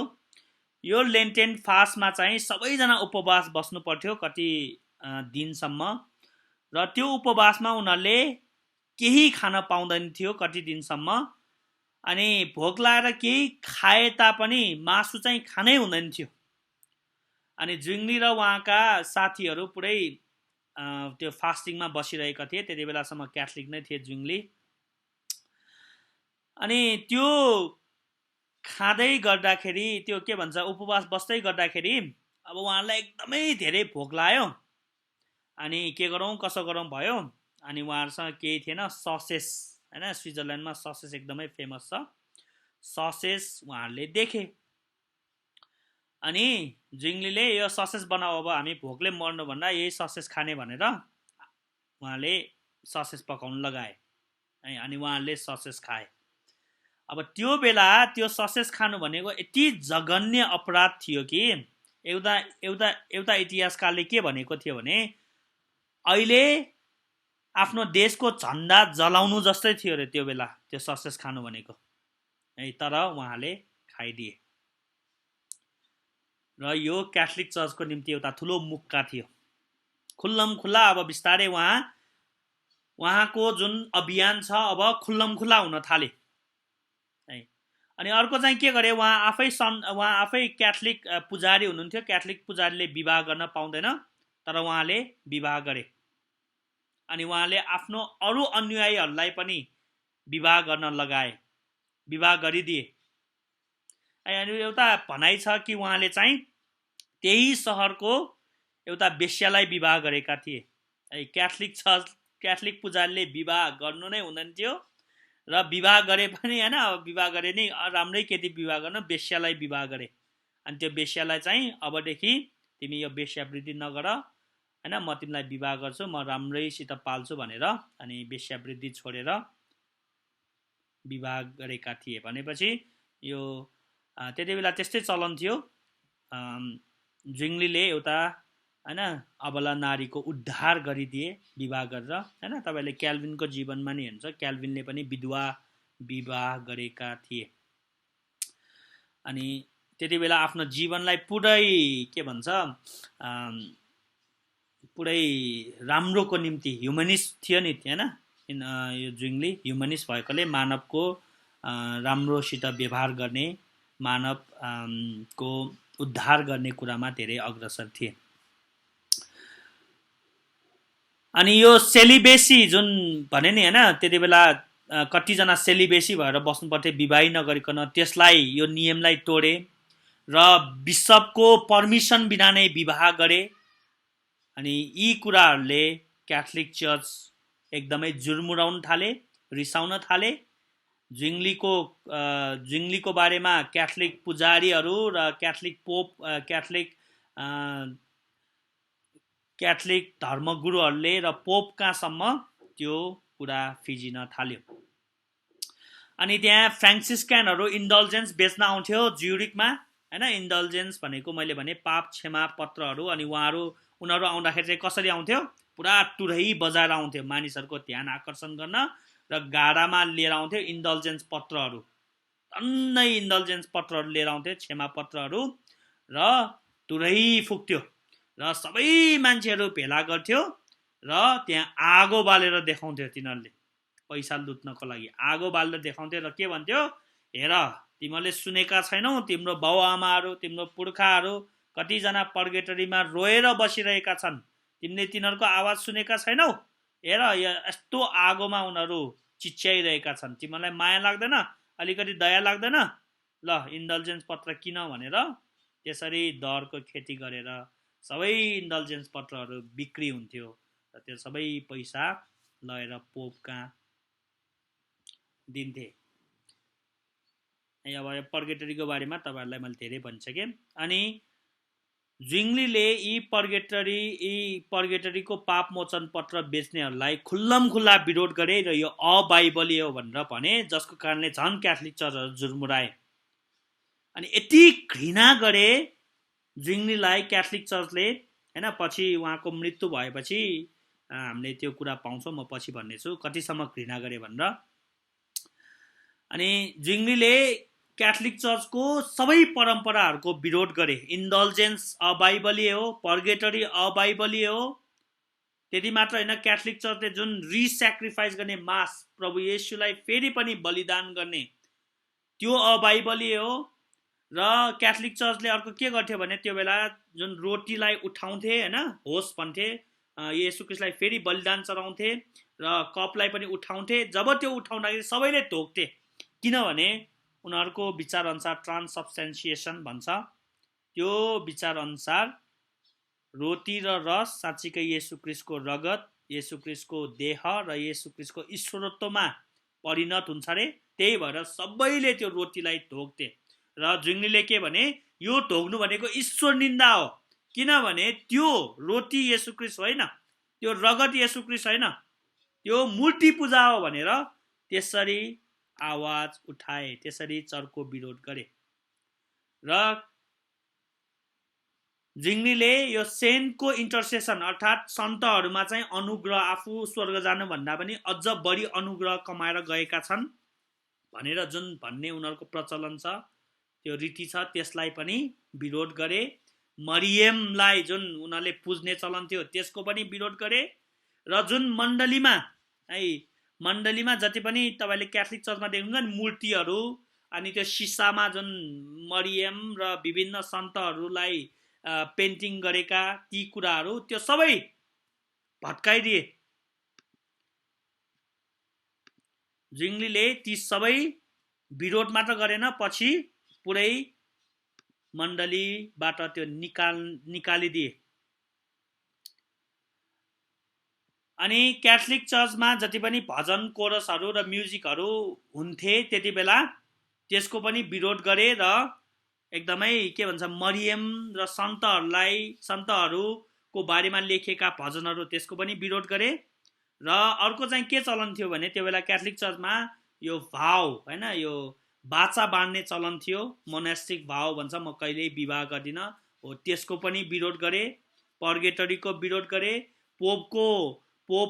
यो लेन्टेन फास्टमा चाहिँ सबैजना उपवास बस्नु पर्थ्यो कति दिनसम्म र त्यो उपवासमा उनीहरूले केही खान पाउँदैन थियो कति दिनसम्म अनि भोक लागेर केही खाए तापनि मासु चाहिँ खानै हुँदैन थियो अनि जुङ्ली र उहाँका साथीहरू पुरै त्यो फास्टिङमा बसिरहेका थिए त्यति बेलासम्म क्याथोलिक नै थिए जुङ्ली अनि त्यो खाँदै गर्दाखेरि त्यो के भन्छ उपवास बस्दै गर्दाखेरि अब उहाँलाई एकदमै धेरै भोक लाग्यो अनि के गरौँ कसो गरौँ भयो अनि उहाँहरूसँग केही थिएन ससेस हैन स्विजरल्यान्डमा ससेस एकदमै फेमस छ ससेस उहाँहरूले देखे अनि जुङ्लीले यो ससेस बनाऊ अब हामी भोकले मर्नु भन्दा यही ससेस खाने भनेर उहाँले ससेस पकाउन लगाए अनि उहाँले ससेस खाए अब त्यो बेला त्यो ससेस खानु भनेको यति जघन्य अपराध थियो कि एउटा एउटा एउटा इतिहासकारले के भनेको थियो भने अहिले आफ्नो देशको झन्डा जलाउनु जस्तै थियो रे त्यो बेला त्यो ससेस खानु भनेको है तर उहाँले खाइदिए र यो क्याथोलिक चर्चको निम्ति एउटा ठुलो मुक्का थियो खुल्लम खुल्ला अब बिस्तारै उहाँको जुन अभियान छ अब खुल्लम खुल्ला हुन थाले है अनि अर्को चाहिँ के गरे उहाँ आफै क्याथोलिक पुजारी हुनुहुन्थ्यो क्याथोलिक पुजारीले विवाह गर्न पाउँदैन तर उहाँले विवाह गरे अनि उहाँले आफ्नो अरू अनुयायीहरूलाई पनि विवाह गर्न लगाए विवाह गरिदिए अनि एउटा भनाइ छ कि उहाँले चाहिँ त्यही सहरको एउटा वेश्यालाई विवाह गरेका थिए है क्याथोलिक पुजारीले विवाह गर्नु नै हुँदैन थियो र विवाह गरे पनि हैन अब विवाह गरे नि राम्रै केटी विवाह गर्न वेश्यालाई विवाह गरे अनि त्यो वेश्यालाई चाहिँ अबदेखि तिमी यो वेश्यावृत्ति नगर हैन म तिमीलाई विवाह गर्छु म राम्रैसित पाल्छु भनेर अनि वेश्यावृत्ति छोडेर विवाह गरेका थिए भनेपछि यो त्यति बेला त्यस्तै चलन थियो जुङ्लीले एउटा हैन अबला नारीको उद्धार गरिदिए विवाह गरेर हैन तपाईले क्याल्भिनको जीवनमा नि हेर्नुहुन्छ क्याल्भिनले पनि विधवा विवाह गरेका थिए अनि त्यति बेला आफ्नो जीवनलाई पुरै के भन्छ पुरै राम्रोको निम्ति ह्युमनिस्ट थियो नि हैन यो जुङ्ली ह्युमनिस्ट भएकोले मानवको राम्रोसित व्यवहार गर्ने मानवको उद्धार गर्ने कुरामा धेरै अग्रसर थिए अनि यो सेलिबेसी जुन भने नि हैन त्यति बेला कतिजना सेलिबेसी भएर बस्नु पर्थ्यो विवाह नगरिकन त्यसलाई यो नियमलाई तोडे र बिशपको पर्मिसन बिना नै विवाह गरे अनि यी कुराहरूले क्याथोलिक चर्च एकदमै जुर्मुराउन थाले रिसाउन थाले जुङ्लीको बारेमा क्याथोलिक पुजारीहरू र क्याथोलिक धर्मगुरुहरूले र पोप कहाँसम्म त्यो कुरा फिजिन थाल्यो अनि त्यहाँ फ्रान्सिस्कनहरू इन्डल्जेन्स बेच्न आउँथ्यो ज्युरिकमा हैन इन्डल्जेन्स भनेको मैले भने पाप क्षमा पत्रहरू अनि उनीहरू आउँदाखेरि चाहिँ कसरी आउँथ्यो पुरा टुरै बजाएर आउँथ्यो मानिसहरूको ध्यान आकर्षण गर्न र गाडामा लिएर आउँथ्यो इन्डल्जेन्स पत्रहरू अन्नै इन्डल्जेन्स पत्रहरू लिएर आउँथ्यो क्षमा पत्रहरू र टुरै फुक्थ्यो र सबै मान्छेहरू भेला गर्थ्यो र त्यहाँ आगो बालेर देखाउँथ्यो तिनीहरूले पैसा लुट्नको लागि आगो बालेर देखाउँथ्यो र के भन्थ्यो हेर तिमीहरूले सुनेका छैनौ तिम्रो बाउआमाहरू तिम्रो पुर्खाहरू कतिजना पर्गेटरीमा रोएर बसिरहेका छन् तिमीले तिनीहरूको आवाज सुनेका छैनौ हेर यस्तो आगोमा उनीहरू चिच्याइरहेका छन् तिमीलाई माया लाग्दैन अलिकति दया लाग्दैन ल इन्डल्जेन्स पत्र किन भनेर त्यसरी दरको खेती गरेर सबै इन्डल्जेन्स पत्रहरू बिक्री हुन्थ्यो र त्यो सबै पैसा लगेर पोपका दिन्थे अब पर्गेटरीको बारेमा तपाईहरुलाई मैले धेरै भनिसकेँ अनि जुङ्लीले यी पर्गेटरीको पाप मोचन पत्र बेच्नेहरूलाई खुल्लम खुल्ला विरोध गरे र यो अबाइबलीय हो भनेर भने जसको कारणले झन् क्याथोलिक चर्चहरू जुर्मुराए अनि यति घृणा गरे जुङ्लीलाई क्याथोलिक चर्चले हैन पछि उहाँको मृत्यु भएपछि हामीले त्यो कुरा पाउँछौँ म पछि भन्नेछु कतिसम्म घृणा गरे भनेर अनि जुङ्लीले क्याथोलिक चर्चको सबै परम्पराहरूको विरोध गरे। इन्डल्जेन्स अबाइबलीय हो, पर्गेटरी अबाइबलीय हो। त्यति मात्र होइन, क्याथोलिक चर्चले जुन रिस्याक्रिफाइस गर्ने मास, प्रभु येशूलाई फेरि पनि बलिदान गर्ने, त्यो अबाइबलीय हो। र क्याथोलिक चर्चले अर्को के गर्थ्यो भने त्यो बेला जुन रोटीलाई उठाउँथे होइन, होस् भन्थे, येशू ख्रीष्टलाई फेरि बलिदान चढाउँथे र कपलाई पनि उठाउँथे। जब त्यो उठाउँदाखेरि सबैले ढोक्थे, किनभने उनीहरूको विचार अनुसार ट्रान्ससब्स्टेन्सिएसन भन्छ, त्यो विचार अनुसार रोटी र रस साँच्चीकै येशू ख्रीष्टको रगत, येशू ख्रीष्टको देह र येशू ख्रीष्टको ईश्वरत्वमा परिणत हुन्छ अरे। त्यही भएर सबैले त्यो रोटीलाई ढोक्थे। र जुङ्गलीले के भने, यो ढोक्नु भनेको ईश्वर निन्दा हो, किनभने त्यो रोटी येशू ख्रीष्ट होइन, त्यो रगत येशू ख्रीष्ट होइन, त्यो मूर्ति पूजा हो भनेर त्यसरी आवाज उठाए, त्यसरी चर्को विरोध गरे। र जिङ्गलीले यो सेन्टको इन्टरसेसन अर्थात् सन्तहरूमा चाहिँ अनुग्रह, आफू स्वर्ग जानुभन्दा पनि अझ बढी अनुग्रह कमाएर गएका छन् भनेर जुन भन्ने उनीहरूको प्रचलन छ, त्यो रीति छ, त्यसलाई पनि विरोध गरे। मरियमलाई जुन उनीहरूले पुज्ने चलन थियो त्यसको पनि विरोध गरे। र जुन मण्डलीमा जति पनि तपाईँले क्याथोलिक चर्चमा देख्नुहुन्छ नि मूर्तिहरू, अनि त्यो सिसामा जुन मरियम र विभिन्न सन्तहरूलाई पेन्टिङ गरेका ती कुराहरू, त्यो सबै भत्काइदिए। जिङ्गलीले ती सबै विरोध मात्र गरेन, पछि पुरै मण्डलीबाट त्यो निकालिदिए। अनि क्याथोलिक चर्चमा जति पनि भजन कोरसहरू र म्युजिकहरू हुन्थे त्यति बेला त्यसको पनि विरोध गरे र एकदमै के भन्छ, मरियम र सन्तहरूको बारेमा लेखेका भजनहरू त्यसको पनि विरोध गरे। र अर्को चाहिँ के चलन थियो भने त्यो बेला क्याथोलिक चर्चमा यो भाव होइन, यो बाचा बाँड्ने चलन थियो, मोनास्टिक भाव भन्छ, म कहिल्यै विवाह गर्दिनँ हो, त्यसको पनि विरोध गरे। पर्गेटरीको विरोध गरे। पोप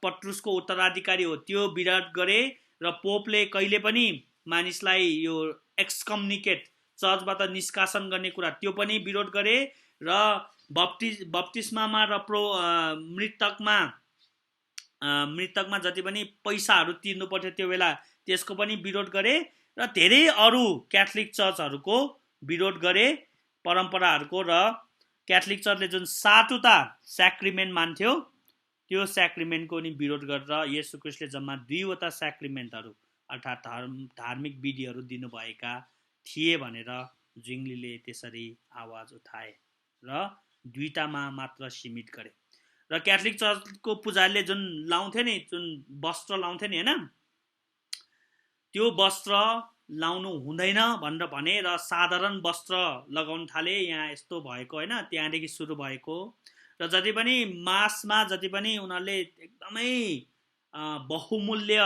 पत्रुसको उत्तराधिकारी हो त्यो विरोध गरे। र पोपले कहिले पनि मानिसलाई यो एक्सकम्युनिकेट, चर्चबाट निष्कासन गर्ने कुरा, त्यो पनि विरोध गरे। र बप्तिस्मामा र मृतकमा जति पनि पैसाहरू तिर्नु पर्थ्यो त्यो बेला त्यसको पनि विरोध गरे। र धेरै अरू क्याथोलिक चर्चहरूको विरोध गरे परम्पराहरूको। र क्याथोलिक चर्चले जुन 7वटा स्याक्रिमेन्ट मान्थ्यो त्यो स्याक्रिमेन्टको नि विरोध गरेर येशू ख्रीष्टले जम्मा 2वटा स्याक्रिमेन्टहरू अर्थात् धार्मिक विधिहरू दिनुभएका थिए भनेर जिङ्गलीले त्यसरी आवाज उठाए र 2टामा मात्र सीमित गरे। र क्याथोलिक चर्चको पुजारीले जुन लाउँथे नि, जुन वस्त्र लाउँथे नि होइन, त्यो वस्त्र लाउनु हुँदैन भनेर भने र साधारण वस्त्र लगाउन थाले। यहाँ यस्तो भएको होइन, त्यहाँदेखि सुरु भएको। र जति पनि मासमा जति पनि उनीहरूले एकदमै बहुमूल्य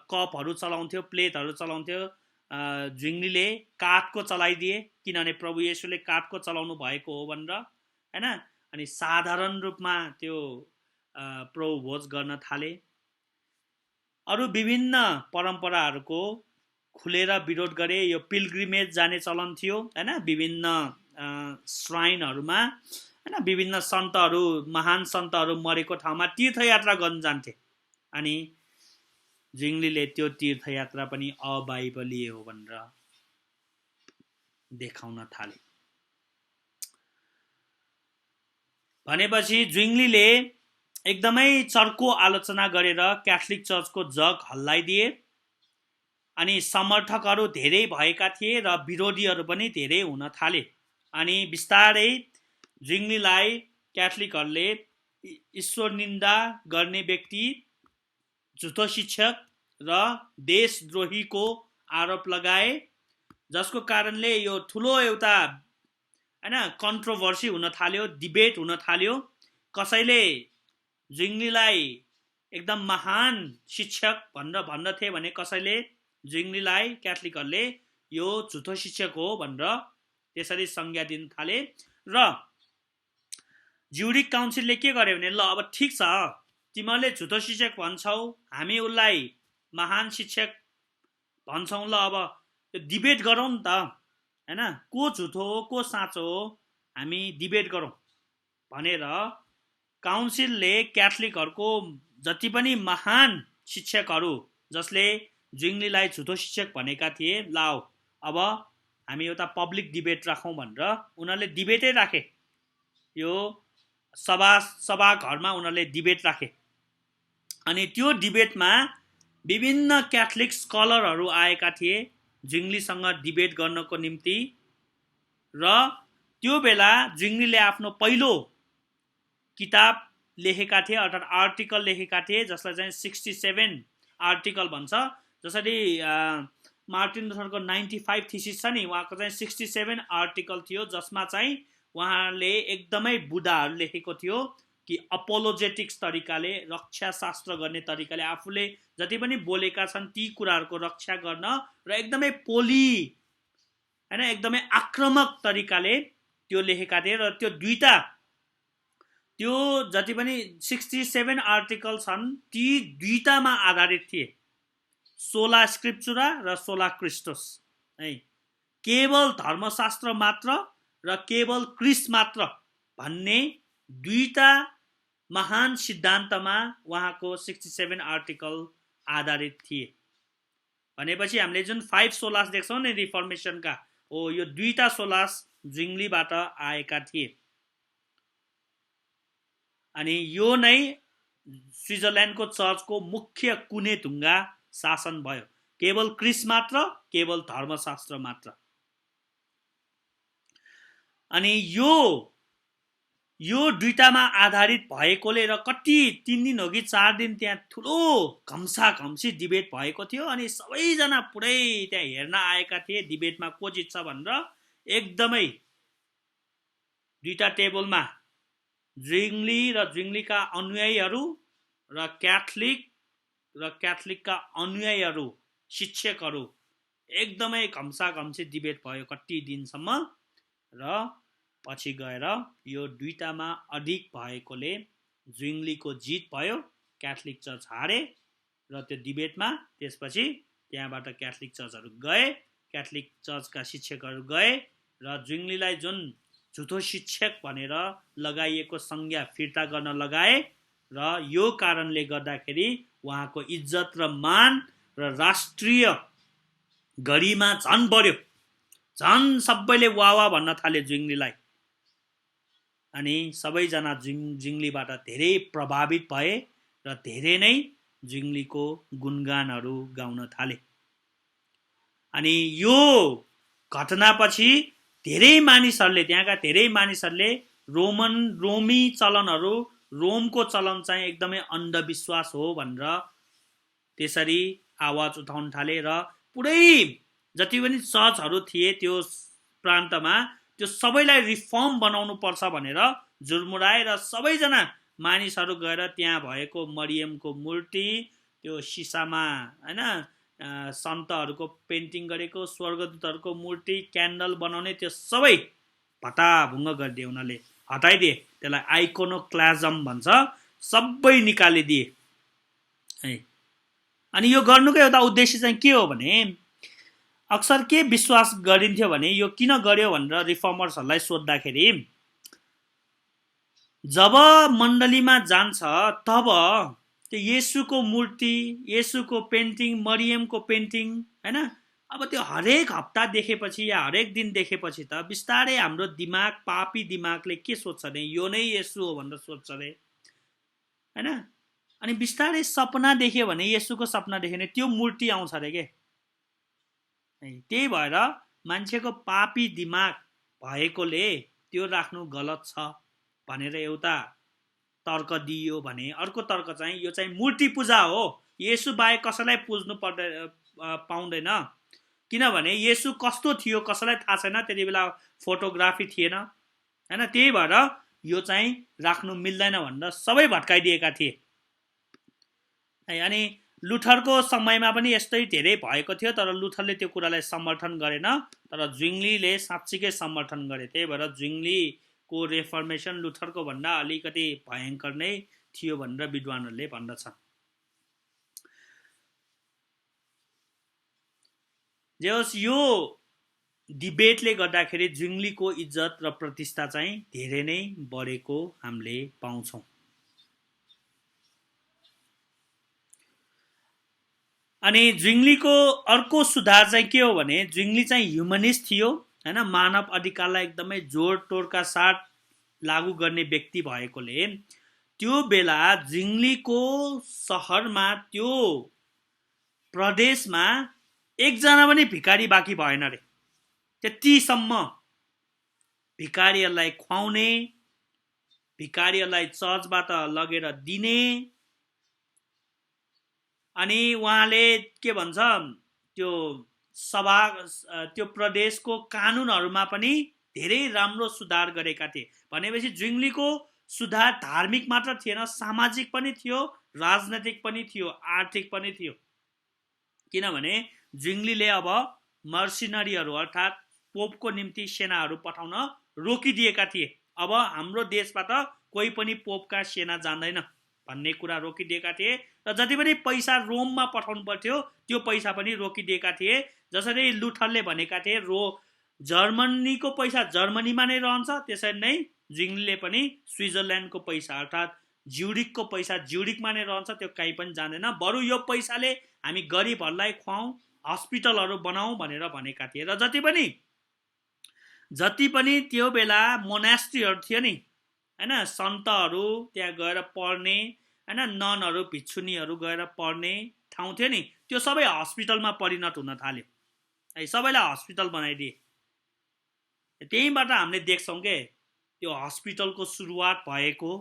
कपहरू चलाउँथ्यो, प्लेटहरू चलाउँथ्यो, जिङ्गलीले काठको चलाइदिए, किनभने प्रभु येशूले काठको चलाउनु भएको हो भनेर होइन। अनि साधारण रूपमा त्यो प्रभु भोज गर्न थाले। अरू विभिन्न परम्पराहरूको खुलेर विरोध गरे। यो पिलग्रिमेज जाने चलन थियो होइन, विभिन्न श्राइनहरूमा होइन, विभिन्न सन्तहरू, महान सन्तहरू मरेको ठाउँमा तीर्थयात्रा गर्न जान्थे। अनि जिङ्गलीले त्यो तीर्थयात्रा पनि अबाइबलीय हो भनेर देखाउन थाले। भनेपछि जिङ्गलीले एकदमै चर्को आलोचना गरेर क्याथोलिक चर्चको जग हल्लाइदिए। अनि समर्थकहरू धेरै भएका थिए र विरोधीहरू पनि धेरै हुन थाले। अनि बिस्तारै जिङ्गलीलाई क्याथोलिकहरूले ईश्वर निन्दा गर्ने व्यक्ति, झुटो शिक्षक र देशद्रोहीको आरोप लगाए, जसको कारणले यो ठुलो एउटा होइन कन्ट्रोभर्सी हुन थाल्यो, डिबेट हुन थाल्यो। कसैले जिङ्गलीलाई एकदम महान शिक्षक भनेर भन्दथे भने कसैले जिङ्गलीलाई क्याथोलिकहरूले यो झुटो शिक्षक हो भनेर त्यसरी संज्ञा दिन थाले। र ज्युरिक काउन्सिलले के गर्यो भने, ल अब ठिक छ, तिमीहरूले झुटो शिक्षक भन्छौ, हामी उसलाई महान शिक्षक भन्छौँ, ल अब त्यो डिबेट गरौँ नि त हैन, को झुठो हो को साँचो हो हामी डिबेट गरौँ भनेर काउन्सिलले क्याथोलिकहरूको जति पनि महान शिक्षकहरू जसले ज्विङ्लीलाई झुठो शिक्षक भनेका थिए, लाओ अब हामी एउटा पब्लिक डिबेट राखौँ भनेर उनीहरूले डिबेटै राखे। यो सभाघरमा उनीहरूले डिबेट राखे। अनि त्यो डिबेटमा विभिन्न क्याथोलिक स्कलरहरू आएका थिए ज्विङ्लीसँग डिबेट गर्नको निम्ति। र त्यो बेला ज्विङ्लीले आफ्नो पहिलो किताब लेखेका थिए, अर्थात् आर्टिकल लेखेका थिए, जसलाई चाहिँ 67 आर्टिकल भन्छ। जसरी मार्टिन लुथरको 95 थिसिस छ नि, उहाँको चाहिँ 67 आर्टिकल थियो, जसमा चाहिँ उहाँले एकदमै बुदाहरू लेखेको थियो कि अपोलोजेटिक्स तरिकाले, रक्षा शास्त्र गर्ने तरिकाले आफूले जति पनि बोलेका छन् ती कुराहरूको रक्षा गर्न र एकदमै हैन एकदमै आक्रामक तरिकाले त्यो लेखेका थिए। र त्यो दुईटा त्यो जति पनि 67 आर्टिकल छन् ती दुईटामा आधारित थिए, सोला स्क्रिप्चुरा र सोला क्रिस्टोस है, केवल धर्मशास्त्र मात्र र केवल क्रिस्ट मात्र भन्ने दुईटा महान सिद्धान्तमा उहाँको 67 आर्टिकल आधारित थिए। भनेपछि हामीले जुन 5 सोलास देख्छौँ नि रिफर्मेसनका, हो यो दुईटा सोलास ज्विङ्लीबाट आएका थिए। अनि यो नै स्विजरल्यान्डको चर्चको मुख्य कुने ढुङ्गा शासन भयो, केवल क्रिस्ट मात्र, केवल धर्मशास्त्र मात्र। अनि यो दुईटामा आधारित भएकोले र कति 3 दिन हो कि 4 दिन त्यहाँ ठुलो घम्सा घम्सी डिबेट भएको थियो। अनि सबैजना पुरै त्यहाँ हेर्न आएका थिए डिबेटमा को जित्छ भनेर। एकदमै दुईटा टेबलमा ज्विङ्ली र ज्विङ्लीका अनुयायीहरू र क्याथोलिकका अनुयायीहरू, शिक्षकहरू एकदमै घम्सा घम्सी डिबेट भयो कति दिनसम्म। र पछि गएर यो दुईटामा अधिक भएकोले ज्विङ्लीको जित भयो, क्याथोलिक चर्च हारे र त्यो डिबेटमा। त्यसपछि त्यहाँबाट क्याथोलिक चर्चहरू गए, क्याथोलिक चर्चका शिक्षकहरू गए र ज्विङ्लीलाई जुन झुठो शिक्षक भनेर लगाइएको संज्ञा फिर्ता गर्न लगाए। र यो कारणले गर्दाखेरि उहाँको इज्जत र मान र राष्ट्रिय गरिमा झन् बढ्यो, झन् सबैले वाह भन्न थाले ज्विङ्लीलाई। अनि सबैजना ज्विङ्लीबाट धेरै प्रभावित भए र धेरै नै ज्विङ्लीको गुणगानहरू गाउन थाले। अनि यो घटनापछि धेरै मानिसहरूले, त्यहाँका धेरै मानिसहरूले रोमी चलनहरू, रोमको चलन चाहिँ एकदमै अन्धविश्वास हो भनेर त्यसरी आवाज उठाउन थाले। र पुरै जति पनि चर्चहरू थिए त्यो प्रान्तमा, त्यो सबैलाई रिफर्म बनाउनु पर्छ भनेर जुर्मुराए। र सबैजना मानिसहरू गएर त्यहाँ भएको मरियमको मूर्ति, त्यो सिसामा हैन सन्तहरूको पेन्टिङ गरेको स्वर्गदूतहरूको मूर्ति, क्यान्डल बनाउने त्यो सबै भटाभुङ्ग गरिदिए, उनीहरूले हटाइदिए। त्यसलाई आइकोनोक्लाजम भन्छ, सबै निकालिदिए है। अनि यो गर्नुको एउटा उद्देश्य चाहिँ के हो भने, अक्सर के विश्वास गरिन्थ्यो भने यो किन गर्यो भनेर रिफर्मर्सहरूलाई सोद्धाखेरि, जब मण्डलीमा जान्छ तब त्यो येशूको मूर्ति, येशूको पेन्टिङ, मरियमको पेन्टिङ हैन, अब त्यो हरेक हप्ता देखेपछि या हरेक दिन देखेपछि त बिस्तारै हाम्रो दिमाग, पापी दिमागले के सोच्छ अरे, यो नै येशू हो भनेर सोच्छ अरे हैन। अनि बिस्तारै सपना देख्यो भने, येशूको सपना देख्यो भने त्यो मूर्ति आउँछ अरे के। त्यही भएर मान्छेको पापी दिमाग भएकोले त्यो राख्नु गलत छ भनेर एउटा तर्क दियो भने, अर्को तर्क चाहिँ यो चाहिँ मूर्ति पूजा हो, येशू बाहेक कसैलाई पुज्नु पाउँदैन। किनभने येशू कस्तो थियो कसैलाई थाहा छैन, त्यति बेला फोटोग्राफी थिएन हैन। त्यही भएर यो चाहिँ राख्नु मिल्दैन भनेर सबै भट्काइदिएका थिए। अनि लुथरको समयमा पनि यस्तै धेरै भएको थियो, तर लुथरले त्यो कुरालाई समर्थन गरेन, तर ज्विङ्लीले साँच्चीकै समर्थन गरे। त्यही भएर ज्विङ्लीको रेफर्मेसन लुथरको भन्दा अलिकति भयङ्कर नै थियो भनेर विद्वानहरूले भन्दछन्। जे होस् यो डिबेटले गर्दाखेरि ज्विङ्लीको इज्जत र प्रतिष्ठा चाहिँ धेरै नै बढेको हामीले पाउँछौँ। अनि ज्विङ्लीको अर्को सुधार चाहिँ के हो भने ज्विङ्ली चाहिँ ह्युमनिस्ट थियो हैन, मानव अधिकारलाई एकदमै जोड तोडका साथ लागू गर्ने व्यक्ति भएकोले त्यो बेला ज्विङ्लीको सहरमा त्यो प्रदेशमा एकजना पनि भिखारी बाँकी भएन रे। त्यतिसम्म भिखारीहरूलाई खुवाउने, भिखारीहरूलाई चर्चबाट लगेर दिने, अनि उहाँले के भन्छ त्यो सभा त्यो प्रदेशको कानुनहरूमा पनि धेरै राम्रो सुधार गरेका थिए। भनेपछि ज्विङ्लीको सुधार धार्मिक मात्र थिएन, सामाजिक पनि थियो, राजनैतिक पनि थियो, आर्थिक पनि थियो। किनभने ज्विङ्लीले अब मर्सिनरीहरू अर्थात् पोपको निम्ति सेनाहरू पठाउन रोकिदिएका थिए। अब हाम्रो देशबाट कोही पनि पोपका सेना जान्दैन भन्ने कुरा रोकिदिएका थिए र जति पनि पैसा रोममा पठाउनु पर्थ्यो त्यो पैसा पनि रोकिदिएका थिए। जसरी लुथरले भनेका थिए जर्मनीको पैसा जर्मनीमा नै रहन्छ, त्यसरी नै ज्विङ्लीले पनि स्विजरल्यान्डको पैसा अर्थात् ज्युरिकको पैसा ज्युरिकमा नै रहन्छ, त्यो कहीँ पनि जाँदैन। बरु यो पैसाले हामी गरिबहरूलाई खुवाउँ, हस्पिटलहरू बनाऊ भनेर भनेका थिए। र जति पनि त्यो बेला मोनास्ट्रीहरू थियो नि हैन, सन्तहरू त्यहाँ गएर पढ्ने हैन, ननहरू भिक्षुनीहरू गएर पढ्ने ठाउँ थियो नि, त्यो सबै हस्पिटलमा परिणत हुन थाल्यो। है, सबैलाई हस्पिटल बनाइदिए। त्यहीँबाट हामीले देख्छौँ के त्यो हस्पिटलको सुरुवात भएको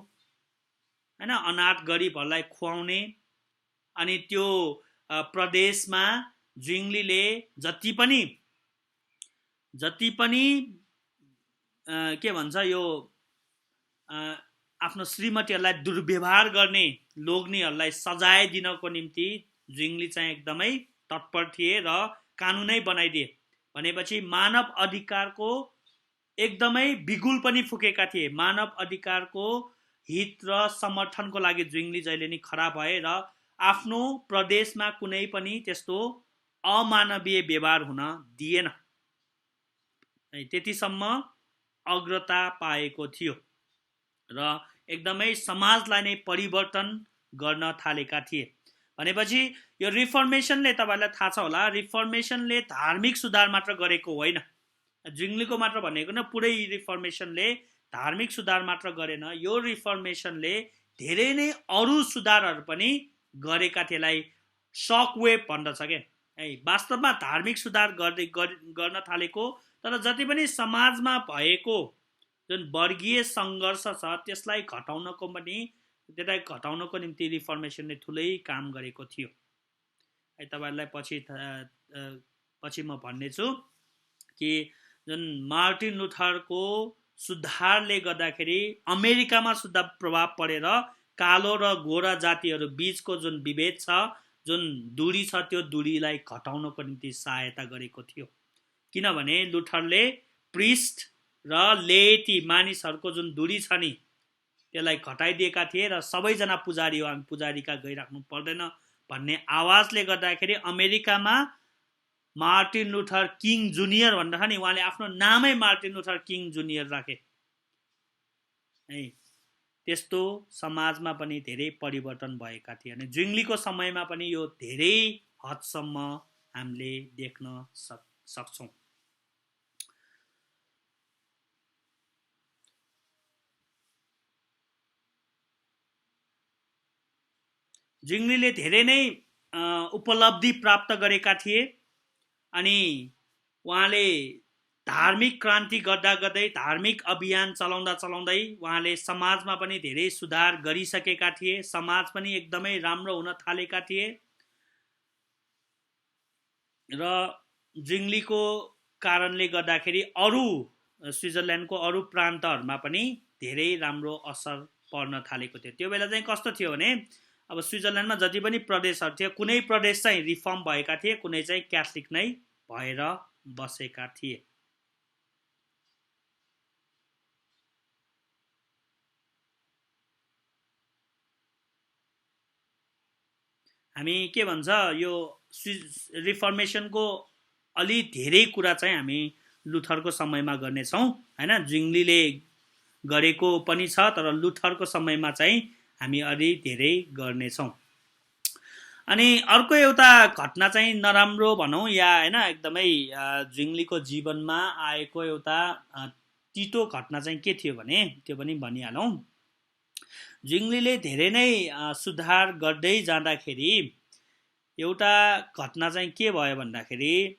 हैन, अनाथ गरिबहरूलाई खुवाउने। अनि त्यो प्रदेशमा ज्विङ्लीले जति पनि के भन्छ यो आफ्नो श्रीमतीहरूलाई दुर्व्यवहार गर्ने लोग्नेहरूलाई सजाय दिनको निम्ति ज्विङ्ली चाहिँ एकदमै तत्पर थिए र कानुनै बनाइदिए। भनेपछि मानव अधिकारको एकदमै बिगुल पनि फुकेका थिए। मानव अधिकारको हित र समर्थनको लागि ज्विङ्ली जहिले नि खडा भए र आफ्नो प्रदेशमा कुनै पनि त्यस्तो अमानवीय व्यवहार हुन दिएन। त्यतिसम्म अग्रता पाएको थियो र एकदमै समाजलाई नै परिवर्तन गर्न थालेका थिए। भनेपछि यो रिफर्मेसनले तपाईँलाई थाहा छ होला, रिफर्मेसनले धार्मिक सुधार मात्र गरेको होइन। ज्विङ्लीको मात्र भनेको न, पुरै रिफर्मेसनले धार्मिक सुधार मात्र गरेन, यो रिफर्मेसनले धेरै नै अरू सुधारहरू पनि गरेका थिए। लाई सक वेभ भन्दछ के है, वास्तवमा धार्मिक सुधार गर्न थालेको, तर जति पनि समाजमा भएको जुन वर्गीय सङ्घर्ष छ त्यसलाई त्यसलाई घटाउनको निम्ति रिफर्मेसनले ठुलै काम गरेको थियो। है, तपाईँहरूलाई पछि म भन्नेछु कि जुन मार्टिन लुथरको सुधारले गर्दाखेरि अमेरिकामा सुद्धा प्रभाव परेर कालो र गोरा जातिहरू बीचको जुन विभेद छ, जुन दूरी छ, त्यो दूरीलाई घटाउनको निम्ति सहायता गरेको थियो। किनभने लुथरले प्रिस्ट र लेटी मानिसहरूको जुन दूरी छ नि त्यसलाई घटाइदिएका थिए र सबैजना पुजारी हो, हामी पुजारीका गइराख्नु पर्दैन भन्ने आवाजले गर्दाखेरि अमेरिकामा मार्टिन लुथर किङ जुनियर भन्दा नि, उहाँले आफ्नो नामै मार्टिन लुथर किङ जुनियर राखे। है, त्यस्तो समाजमा पनि धेरै परिवर्तन भएका थिए। अनि ज्विङ्लीको समयमा पनि यो धेरै हदसम्म हामीले देख्न सक्छौँ। ज्विङ्लीले धेरै नै उपलब्धि प्राप्त गरेका थिए। अनि उहाँले धार्मिक क्रान्ति गर्दै धार्मिक अभियान चलाउँदै उहाँले समाजमा पनि धेरै सुधार गरिसकेका थिए। समाज पनि एकदमै राम्रो हुन थालेका थिए र ज्विङ्लीको कारणले गर्दाखेरि अरू स्विजरल्यान्डको अरू प्रान्तहरूमा पनि धेरै राम्रो असर पर्न थालेको थियो। त्यो बेला चाहिँ कस्तो थियो भने अब स्विजरल्यान्डमा जति पनि प्रदेशहरू थियो, कुनै प्रदेश चाहिँ रिफर्म भएका थिए, कुनै चाहिँ क्याथोलिक नै भएर बसेका थिए। हामी के भन्छ यो रिफर्मेसनको अलि धेरै कुरा चाहिँ हामी लुथरको समयमा गर्नेछौँ हैन। ज्विङ्गलीले गरेको पनि छ, तर लुथरको समयमा चाहिँ हामी अलि धेरै गर्नेछौँ। अनि अर्को एउटा घटना चाहिँ नराम्रो भनौँ या हैन, एकदमै ज्विङ्गलीको जीवनमा आएको एउटा तितो घटना चाहिँ के थियो भने त्यो पनि भनिहालौँ। ज्विङ्गलीले धेरै नै सुधार गर्दै जाँदाखेरि एउटा घटना चाहिँ के भयो भन्दाखेरि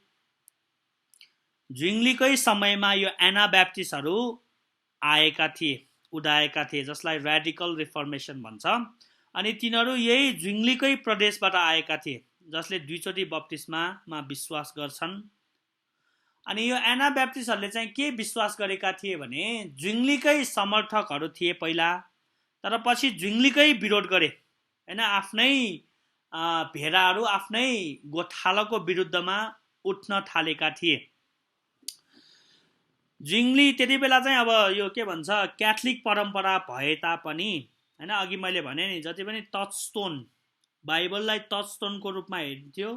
ज्विङ्गलीकै समयमा यो एनाब्याप्टिस्टहरू आएका थिए, उदाएका थिए, जसलाई र्याडिकल रिफर्मेसन भन्छ। अनि तिनीहरू यही ज्विङ्गलीकै प्रदेशबाट आएका थिए, जसले दुईचोटि बप्तिस्मामा विश्वास गर्छन्। अनि यो एनाब्याप्टिस्टहरूले चाहिँ के विश्वास गरेका थिए भने ज्विङ्गलीकै समर्थकहरू थिए पहिला, तर पछि ज्विङ्गलीकै विरोध गरे हैन। आफ्नै भेडाहरू, आफ्नै गोठालाको विरुद्धमा उठ्न थालेका थिए। ज्विङ्गली त्यति बेला चाहिँ अब यो के भन्छ क्याथोलिक परम्परा भए तापनि हैन, अघि मैले भने नि जति पनि टचस्टोन, बाइबललाई टचस्टोनको रूपमा हेरिन्थ्यो,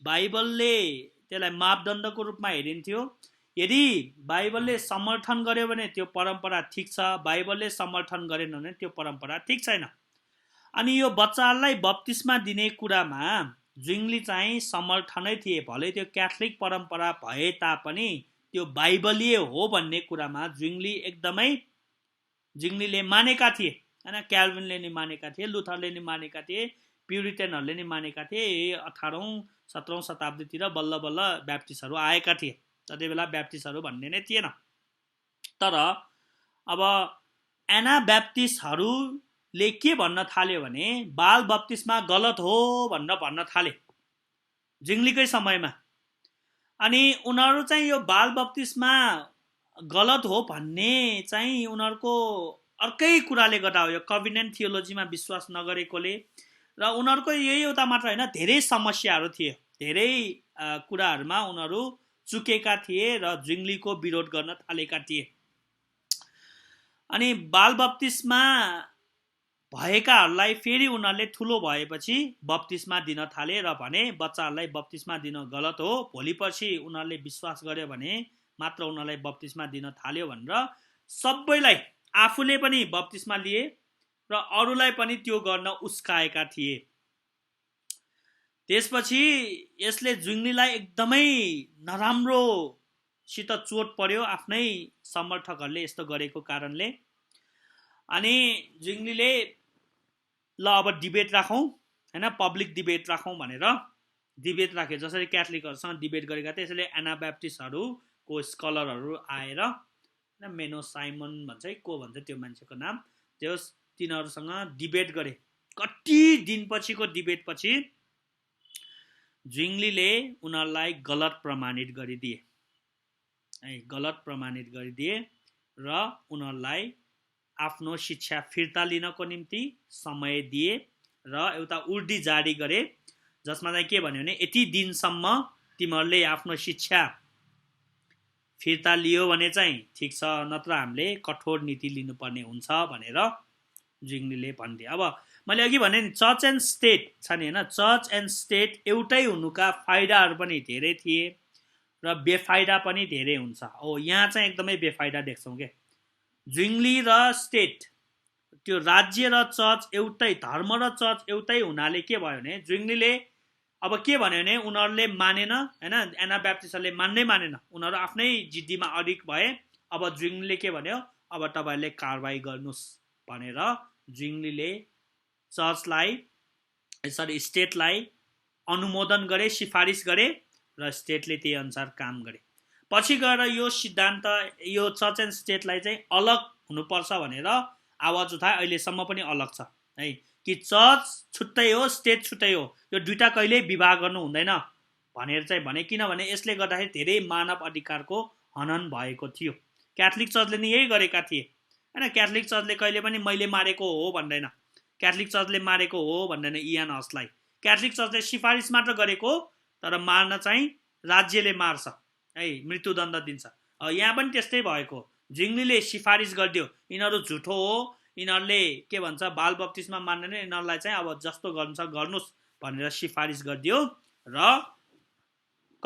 बाइबलले त्यसलाई मापदण्डको रूपमा हेरिन्थ्यो। यदि बाइबलले समर्थन गर्यो भने त्यो परम्परा ठिक छ, बाइबलले समर्थन गरेन भने त्यो परम्परा ठिक छैन। अनि यो बच्चाहरूलाई बप्तिस्मा दिने कुरामा ज्विङ्गली चाहिँ समर्थनै थिए, भले त्यो क्याथोलिक परम्परा भए तापनि त्यो बाइबलीय हो भन्ने कुरामा ज्विङ्गलीले मानेका थिए हैन। क्याल्भिनले नि मानेका थिए, लुथरले नि मानेका थिए, प्युरिटनहरूले नि मानेका थिए। 18औं 17औं शताब्दीतिर बल्ल बल्ल ब्याप्टिस्टहरू आएका थिए, त्यति बेला ब्याप्टिस्टहरू भन्ने नै थिएन। तर अब एनाब्याप्टिस्टहरूले के भन्न थाल्यो भने बाल बप्तिस्मा गलत हो भन्न थाले ज्विङ्गलीकै समयमा। अनि उनीहरू चाहिँ यो बाल बप्तिस्मा गलत हो भन्ने चाहिँ उनीहरूको अर्कै कुराले गर्दा हो, यो कभिनेन्ट थियोलोजीमा विश्वास नगरेकोले। र उनीहरूको यही एउटा मात्र होइन, धेरै समस्याहरू थिए, धेरै कुराहरूमा उनीहरू चुकेका थिए र ज्विङ्गलीको विरोध गर्न थालेका थिए। अनि बाल बप्तिस्मा भएकाहरूलाई फेरि उनीहरूले ठुलो भएपछि बप्तिस्मा दिन थाले र भने बच्चाहरूलाई बप्तिस्मा दिन गलत हो, भोलिपछि उनीहरूले विश्वास गर्यो भने मात्र उनीहरूलाई बप्तिस्मा दिन थाल्यो भनेर सबैलाई, आफूले पनि बप्तिस्मा लिए र अरूलाई पनि त्यो गर्न उस्काएका थिए। त्यसपछि यसले ज्विङ्गलीलाई एकदमै नराम्रोसित चोट पर्यो, आफ्नै समर्थकहरूले यस्तो गरेको कारणले। अनि ज्विङ्गलीले ल अब डिबेट राखौँ हैन, पब्लिक डिबेट राखौँ भनेर डिबेट राख्यो। जसरी क्याथोलिकहरूसँग डिबेट गरेका थिए, त्यसैले एनाब्याप्टिस्टहरूको स्कलरहरू आएर मेनो साइमन भन्छ है, को भन्छ त्यो मान्छेको नाम, त्यो तिनीहरूसँग डिबेट गरे। कति दिनपछिको डिबेटपछि ज्विङ्गलीले उनीहरूलाई गलत प्रमाणित गरिदिए है, गलत प्रमाणित गरिदिए र उनीहरूलाई आफ्नो शिक्षा फिर्ता लिनको निम्ति समय दिए र एउटा उर्दी जारी गरे, जसमा चाहिँ के भन्यो भने यति दिनसम्म तिमीहरूले आफ्नो शिक्षा फिर्ता लियो भने चाहिँ ठिक छ, नत्र हामीले कठोर नीति लिनुपर्ने हुन्छ भनेर ज्विङ्गलीले भनिदिए। अब मैले अघि भने नि चर्च एन्ड स्टेट छ नि होइन, चर्च एन्ड स्टेट एउटै हुनुका फाइदाहरू पनि धेरै थिए र बेफाइदा पनि धेरै हुन्छ। यहाँ चाहिँ एकदमै बेफाइदा देख्छौँ के, ज्विङ्गली र स्टेट, त्यो राज्य र चर्च एउटै, धर्म र चर्च एउटै हुनाले के भयो भने ज्विङ्गलीले अब के भन्यो भने उनीहरूले मानेन हैन, एनाब्याप्टिस्टहरूले मानेन, उनीहरू आफ्नै जिद्दीमा अडिग भए। अब ज्विङ्गलीले के भन्यो, अब तपाईँहरूले कारबाही गर्नुहोस् भनेर ज्विङ्गलीले स्टेटलाई अनुमोदन गरे, सिफारिस गरे र स्टेटले त्यही अनुसार काम गरे। पछि गएर यो सिद्धान्त, यो चर्च एन्ड स्टेटलाई चाहिँ अलग हुनुपर्छ भनेर आवाज उठाए, अहिलेसम्म पनि अलग छ है, कि चर्च छुट्टै हो, स्टेट छुट्टै हो, यो दुईटा कहिल्यै विवाह गर्नु हुँदैन भनेर चाहिँ भने। किनभने यसले गर्दाखेरि धेरै मानव अधिकारको हनन भएको थियो। क्याथोलिक चर्चले नि यही गरेका थिए हैन। क्याथोलिक चर्चले कहिले पनि मैले मारेको हो भन्दैन, क्याथोलिक चर्चले मारेको हो भन्दैन इयान हसलाई। क्याथोलिक चर्चले सिफारिस मात्र गरेको, तर मार्न चाहिँ राज्यले मार्छ है, मृत्युदण्ड दिन्छ। यहाँ पनि त्यस्तै भएको, ज्विङ्गलीले सिफारिस गरिदियो यिनीहरू झुठो हो, यिनीहरूले के भन्छ बाल बप्तिस्मा मान्दैन, यिनीहरूलाई चाहिँ अब जस्तो गर्नुहुन्छ गर्नुहोस् भनेर सिफारिस गरिदियो र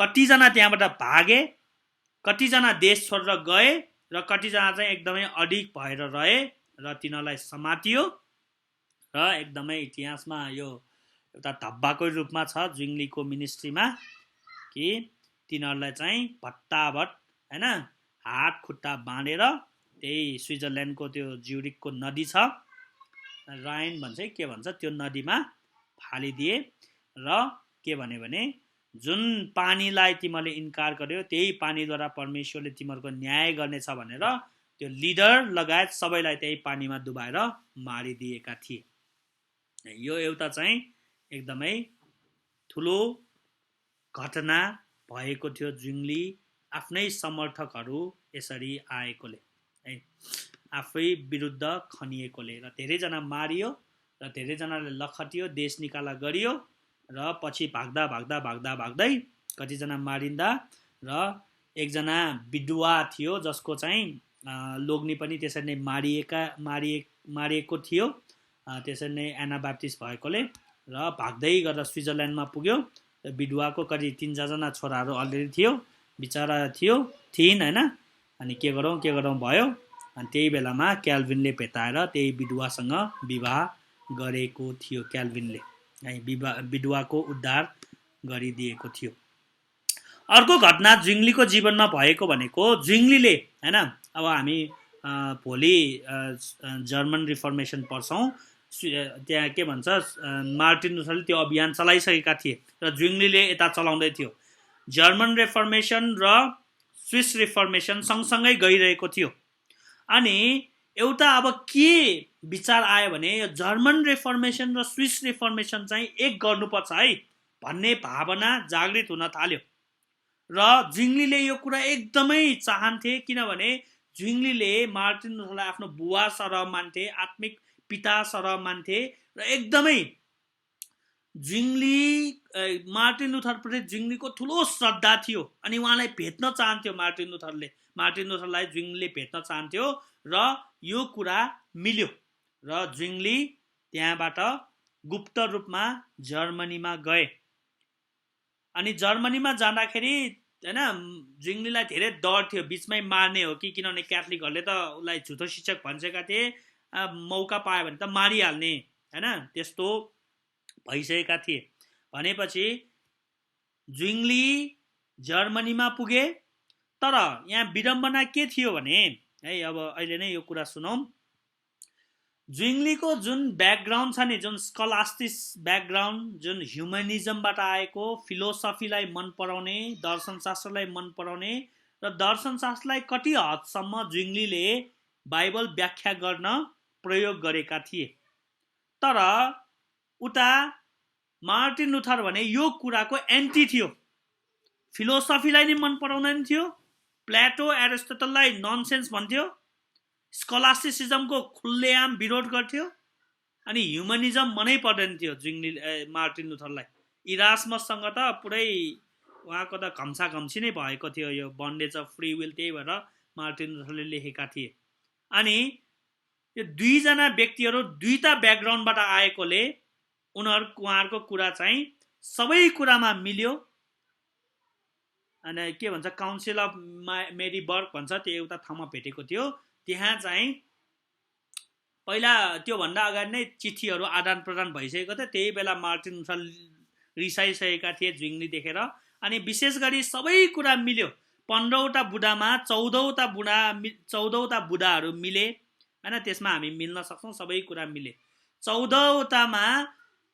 कतिजना त्यहाँबाट भागे, कतिजना देश छोडेर गए र कतिजना चाहिँ एकदमै अडिग भएर रहे र तिनीहरूलाई समातियो र एकदमै इतिहासमा यो एउटा धब्बाकै रूपमा छ ज्विङलीको मिनिस्ट्रीमा कि तिनीहरूलाई चाहिँ भट्टाभट हैन हात खुट्टा बाँधेर त्यही स्विजरल्यान्डको त्यो ज्युरिकको नदी छ राइन भन्छ के भन्छ त्यो नदीमा फालिदिए र के भन्यो भने जुन पानीलाई तिमीहरूले इन्कार गर्यो त्यही पानीद्वारा परमेश्वरले तिमीहरूको न्याय गर्नेछ भनेर त्यो लिडर लगायत सबैलाई त्यही पानीमा डुबाएर मारिदिएका थिए। यो एउटा चाहिँ एकदमै ठुलो घटना भएको थियो ज्विङली आफ्नै समर्थकहरू यसरी आएकोले है आफै विरुद्ध खनिएकोले र धेरैजना मारियो र धेरैजनाले लखटियो देश निकाला गरियो र पछि भाग्दा भाग्दा भाग्दा भाग्दै कतिजना मारिँदा र एकजना विधवा थियो जसको चाहिँ लोग्नी पनि त्यसरी नै मारिएको थियो त्यसरी नै एनाबाप्टिस्ट भएकोले र भाग्दै गरेर स्विजरल्यान्डमा पुग्यो विधवाको करिब 3-4जना छोराहरू अलरेडी थियो बिचारा थिइन् हैन अनि के गरौँ भयो अनि त्यही बेलामा क्याल्भिनले भेटाएर त्यही विधवासँग विवाह गरेको थियो क्याल्भिनले विधवाको उद्धार गरिदिएको थियो। अर्को घटना ज्विङलीको जीवनमा भएको भनेको ज्विङलीले हैन अब हामी भोलि जर्मन रिफर्मेसन पढ्छौँ त्यहाँ के भन्छ मार्टिन लुथरले त्यो अभियान चलाइसकेका थिए र ज्विङलीले यता चलाउँदै थियो। जर्मन रिफर्मेसन र स्विस रिफर्मेसन सँगसँगै गइरहेको थियो अनि एउटा अब के विचार आयो भने यो जर्मन रिफर्मेसन र स्विस रिफर्मेसन चाहिँ एक गर्नुपर्छ है भन्ने भावना जागृत हुन थाल्यो र ज्विङलीले यो कुरा एकदमै चाहन्थे किनभने ज्विङलीले मार्टिन लुथरलाई आफ्नो बुवा सरह मान्थे आत्मिक पिता सरह मान्थे र एकदमै मार्टिन लुथरप्रति ज्विङलीको ठुलो श्रद्धा थियो अनि उहाँलाई भेट्न चाहन्थ्यो मार्टिन लुथरलाई ज्विङलीले भेट्न चाहन्थ्यो र यो कुरा मिल्यो र ज्विङली त्यहाँबाट गुप्त रूपमा जर्मनीमा गए अनि जर्मनीमा जाँदाखेरि हैन ज्विङलीलाई धेरै डर थियो बीचमै मार्ने हो कि किनभने क्याथोलिकहरूले त उसलाई झुटो शिक्षक भन्छेका थिए मौका पायो भने त मारिहाल्ने हैन त्यस्तो भइसकेका थिए भनेपछि ज्विङली जर्मनीमा पुगे तर यहाँ विडम्बना के थियो भने है अब अहिले नै यो कुरा सुनौं ज्विङलीको जुन ब्याकग्राउन्ड छ नि जुन स्कलास्टिक ब्याकग्राउन्ड जुन ह्युमनिजमबाट आएको फिलोसफीलाई मन पराउने दर्शनशास्त्रलाई मन पराउने र दर्शनशास्त्रलाई कति हदसम्म ज्विङलीले बाइबल व्याख्या गर्न प्रयोग गरेका थिए तर उता मार्टिन लुथर भने यो कुराको एन्टी थियो फिलोसफीलाई नि मन पराउँदैन थियो प्लेटो एरिस्टोटललाई ननसेन्स भन्थ्यो स्कलास्टिसिजमको खुल्लेआम विरोध गर्थ्यो अनि ह्युमनिजम मनै पर्दैन थियो मार्टिन लुथरलाई इरास्मससँग त पुरै उहाँको त घम्सा घम्सी नै भएको थियो यो बन्डेज अफ फ्री विल त्यही भएर मार्टिन लुथरले लेखेका थिए अनि यो दुईजना व्यक्तिहरू दुईटा ब्याकग्राउन्डबाट आएकोले उहाँहरूको कुरा चाहिँ सबै कुरामा मिल्यो अनि के भन्छ काउन्सिल अफ मेरीबर्ग भन्छ त्यो एउटा ठाउँमा भेटेको थियो त्यहाँ चाहिँ पहिला त्योभन्दा अगाडि नै चिठीहरू आदान प्रदान भइसकेको थियो त्यही बेला मार्टिन लुथर रिसाइसकेका थिए ज्विङली देखेर अनि विशेष गरी सबै कुरा मिल्यो 15वटा बुढामा 14वटा बुढाहरू मिले हैन त्यसमा हामी मिल्न सक्छौं सबै कुरा मिले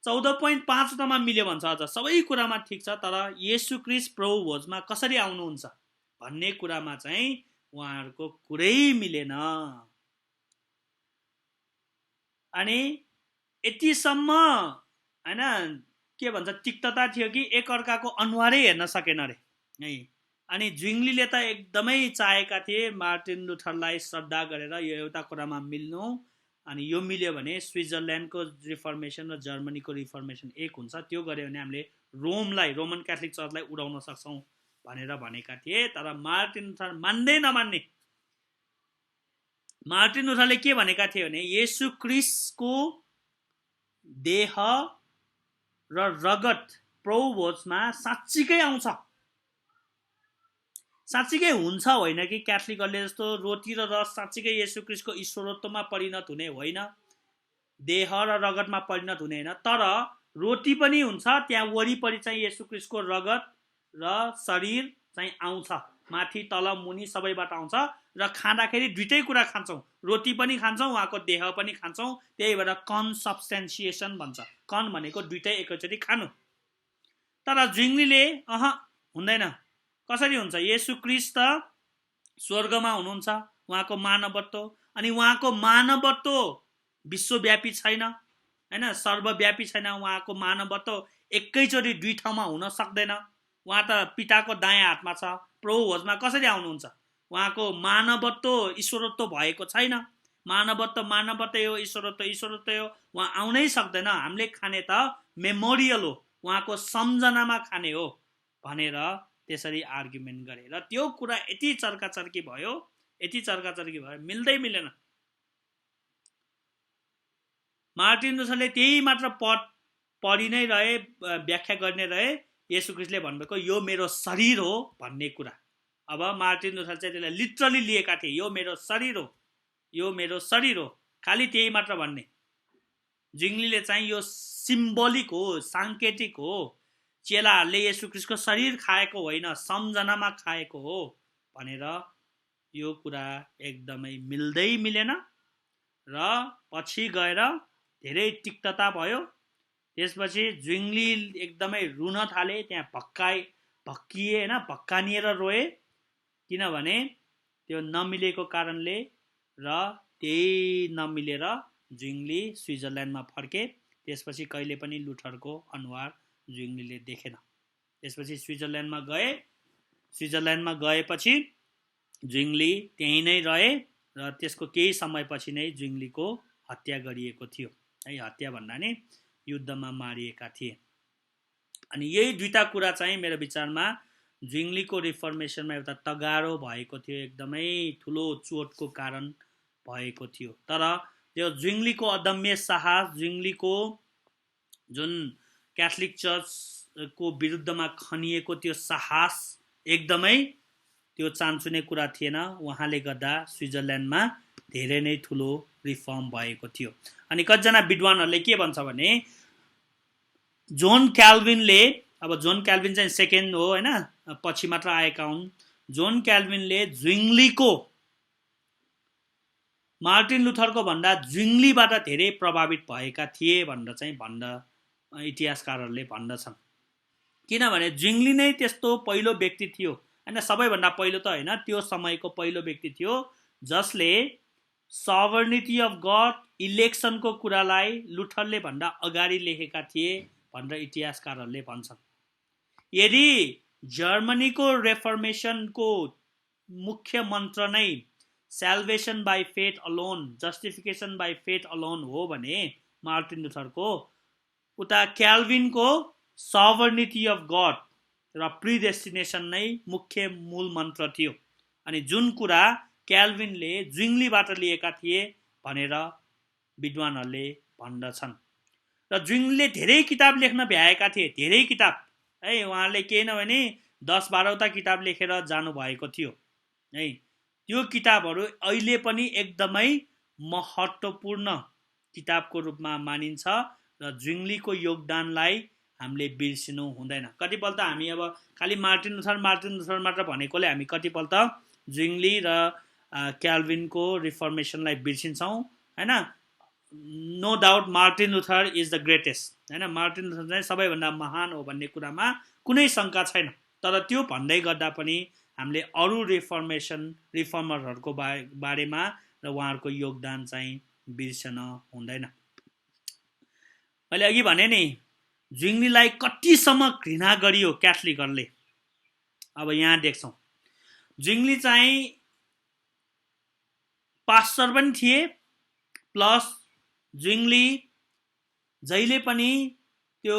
14.5वटामा मिल्यो भन्छ अझ सबै कुरामा ठिक छ तर येशू ख्रीष्ट प्रभु भोजमा कसरी आउनुहुन्छ भन्ने कुरामा चाहिँ उहाँहरूको कुरै मिलेन अनि यतिसम्म हैन के भन्छ तिक्तता थियो कि एकअर्काको अनुहारै हेर्न सकेन रे है अनि ज्विङलीले त एकदमै चाहेका थिए मार्टिन लुथरलाई श्रद्धा गरेर यो एउटा कुरामा मिल्नु अनि यो मिल्यो भने स्विजरल्यान्डको रिफर्मेसन र जर्मनीको रिफर्मेसन एक हुन्छ त्यो गर्यो भने हामीले रोमन क्याथोलिक चर्चलाई उडाउन सक्छौं भनेर भनेका थिए तर मार्टिन लुथर मान्दै नमान्ने मार्टिन लुथरले के भनेका थिए भने येशू ख्रीष्टको देह र रगत प्रभु भोजमा साँच्चीकै आउँछ साँच्चीकै हुन्छ होइन कि क्याथोलिकहरूले जस्तो रोटी र रस साँच्चीकै येशू ख्रीष्टको ईश्वरत्वमा परिणत हुने होइन, देह र रगतमा परिणत हुने होइन, तर रोटी पनि हुन्छ त्यहाँ वरिपरि चाहिँ येशू ख्रीष्टको रगत र शरीर चाहिँ आउँछ, माथि तल मुनि सबैबाट आउँछ र खाँदाखेरि दुइटै कुरा खान्छौँ, रोटी पनि खान्छौँ उहाँको देह पनि खान्छौँ, त्यही भएर कन्सब्स्टेन्सिएसन भन्छ, कन भनेको दुइटै एकैचोटि खानु। तर ज्विङ्लीले हुँदैन, कसरी हुन्छ, येशू ख्रीष्ट त स्वर्गमा हुनुहुन्छ, उहाँको मानवत्व, अनि उहाँको मानवत्व विश्वव्यापी छैन हैन, सर्वव्यापी छैन, उहाँको मानवत्व एकैचोटि दुई ठाउँमा हुन सक्दैन, उहाँ त पिताको दायाँ हातमा छ, प्रोभोजमा कसरी आउनुहुन्छ, उहाँको मानवत्व ईश्वरत्व भएको छैन, मानवत्व हो, ईश्वरत्व हो, उहाँ आउनै सक्दैन, हामीले खाने त मेमोरियल हो, उहाँको सम्झनामा खाने हो भनेर त्यसरी आर्गुमेन्ट गरे र त्यो कुरा यति चर्काचर्की भयो, मिल्दै मिलेन। मार्टिन लुथरले त्यही मात्र पढि नै रहे, व्याख्या गर्ने रहे, येशू ख्रीष्टले भन्नुभएको यो मेरो शरीर हो भन्ने कुरा। अब मार्टिन लुथर चाहिँ त्यसलाई लिटरली लिएका थिए, यो मेरो शरीर हो, खालि त्यही मात्र भन्ने। ज्विङ्लीले चाहिँ यो सिम्बोलिक हो, साङ्केतिक हो, चेलाहरूले येशू ख्रीष्टको शरीर खाएको होइन, सम्झनामा खाएको हो भनेर यो कुरा एकदमै मिल्दै मिलेन र पछि गएर धेरै तिक्तता भयो। त्यसपछि ज्विङ्ली एकदमै रुन थाले, त्यहाँ भक्किए हैन, भक्कानिएर रोए, किनभने त्यो नमिलेको कारणले, र त्यही नमिलेर ज्विङ्ली स्विजरल्यान्डमा फर्के। त्यसपछि कहिले पनि लुथरको अनुहार ज्विङ्लीले देखेन। त्यसपछि स्विजरल्यान्डमा गएपछि ज्विङ्ली त्यहीँ नै रहे र त्यसको केही समयपछि नै ज्विङ्लीको हत्या गरिएको थियो है, हत्या भन्दा नि युद्धमा मारिएका थिए। अनि यही दुईटा कुरा चाहिँ मेरो विचारमा ज्विङ्लीको रिफर्मेसनमा एउटा तगारो भएको थियो, एकदमै ठुलो चोटको कारण भएको थियो। तर त्यो ज्विङ्लीको अदम्य साहस, ज्विङ्लीको जुन क्याथोलिक चर्चको विरुद्धमा खनिएको त्यो साहस एकदमै त्यो चान्चुने कुरा थिएन, उहाँले गर्दा स्विजरल्यान्डमा धेरै नै ठुलो रिफर्म भएको थियो। अनि कतिजना विद्वानहरूले के भन्छ भने जोन क्याल्भिन चाहिँ सेकेन्ड हो हैन, पछि मात्र आएका हुन्। जोन क्याल्भिनले ज्विङ्लीको मार्टिन लुथरको भन्दा ज्विङ्लीबाट धेरै प्रभावित भएका थिए भनेर चाहिँ इतिहासकारहरूले भन्दछन्, किनभने ज्विङ्ली नै त्यस्तो पहिलो व्यक्ति थियो हैन, सबैभन्दा पहिलो त होइन, त्यो समयको पहिलो व्यक्ति थियो जसले सभर्निटी अफ गड, इलेक्सनको कुरालाई लुथरले भन्दा अगाडि लेखेका थिए भनेर इतिहासकारहरूले भन्छन्। यदि जर्मनीको रेफर्मेसनको मुख्य मन्त्र नै salvation by faith alone, justification by faith alone हो भने मार्टिन लुथरको, उता क्याल्भिनको सभर्निटी अफ गड र प्रिडेस्टिनेसन नै मुख्य मूल मन्त्र थियो। अनि जुन कुरा क्याल्भिनले ज्विङ्लीबाट लिएका थिए भनेर विद्वानहरूले भन्दछन्। र ज्विङ्लीले धेरै किताब लेख्न भ्याएका थिए, धेरै किताब है, उहाँले केही नभने 10-12वटा किताब लेखेर जानुभएको थियो है। त्यो किताबहरू अहिले पनि एकदमै महत्त्वपूर्ण किताबको रूपमा मानिन्छ र ज्विङ्लीको योगदानलाई हामीले बिर्सिनु हुँदैन। कतिपल्ट हामी अब खालि मार्टिन लुथर मात्र भनेकोले हामी कतिपल्ट ज्विङ्ली र क्याल्भिनको रिफर्मेसनलाई बिर्सिन्छौँ हैन। No doubt Martin Luther is the greatest हैन, मार्टिन लुथर चाहिँ सबैभन्दा महान हो भन्ने कुरामा कुनै शङ्का छैन। तर त्यो भन्दै गर्दा पनि हामीले अरू रिफर्मरहरूको बारेमा र उहाँहरूको योगदान चाहिँ बिर्सन हुँदैन। मैले अघि भने नि ज्विङ्लीलाई कतिसम्म घृणा गरियो क्याथोलिकहरूले। अब यहाँ देख्छौँ ज्विङ्ली चाहिँ पास्टर पनि थिए, प्लस ज्विङ्ली जहिले पनि त्यो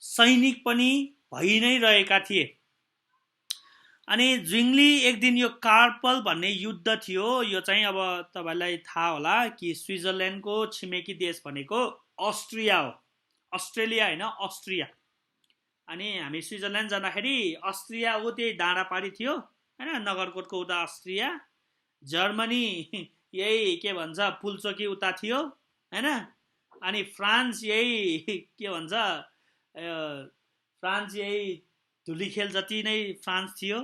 सैनिक पनि भइ नै रहेका थिए। अनि ज्विङ्ली एक दिन यो कार्पल भन्ने युद्ध थियो, यो चाहिँ अब तपाईँलाई थाहा होला कि स्विजरल्यान्डको छिमेकी देश भनेको अस्ट्रिया हो, अस्ट्रेलिया होइन, अस्ट्रिया। अनि हामी स्विजरल्यान्ड जाँदाखेरि अस्ट्रिया ऊ त्यही डाँडापाडी थियो हैन, नगरकोटको उता अस्ट्रिया, जर्मनी यही के भन्छ पुलचोकी उता थियो हैन, अनि फ्रान्स यही के भन्छ फ्रान्स यही धुलीखेल जति नै फ्रान्स थियो,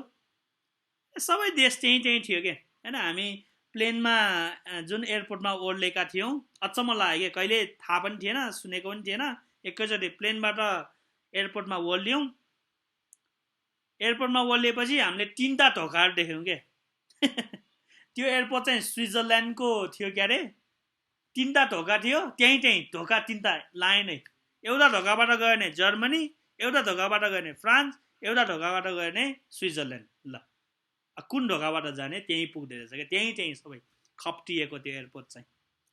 सबै देश त्यही थियो के हैन। हामी प्लेनमा जुन एयरपोर्टमा ओर्लेका थियौँ, अचम्म लाग्यो, कहिले थाहा पनि थिएन, सुनेको पनि थिएन, एकैचोटि प्लेनबाट एयरपोर्टमा ओर्ल्यौँ। एयरपोर्टमा ओर्लिएपछि हामीले 3टा ढोकाहरू देख्यौँ के त्यो एयरपोर्ट चाहिँ स्विजरल्यान्डको थियो क्या अरे, 3टा ढोका थियो, त्यही ढोका 3टा लाइनै, एउटा ढोकाबाट गयो भने जर्मनी, एउटा ढोकाबाट गयो भने फ्रान्स, एउटा ढोकाबाट गयो भने स्विजरल्यान्ड। ल कुन ढोकाबाट जाने त्यही पुग्दो रहेछ क्या, त्यही सबै खप्टिएको त्यो एयरपोर्ट चाहिँ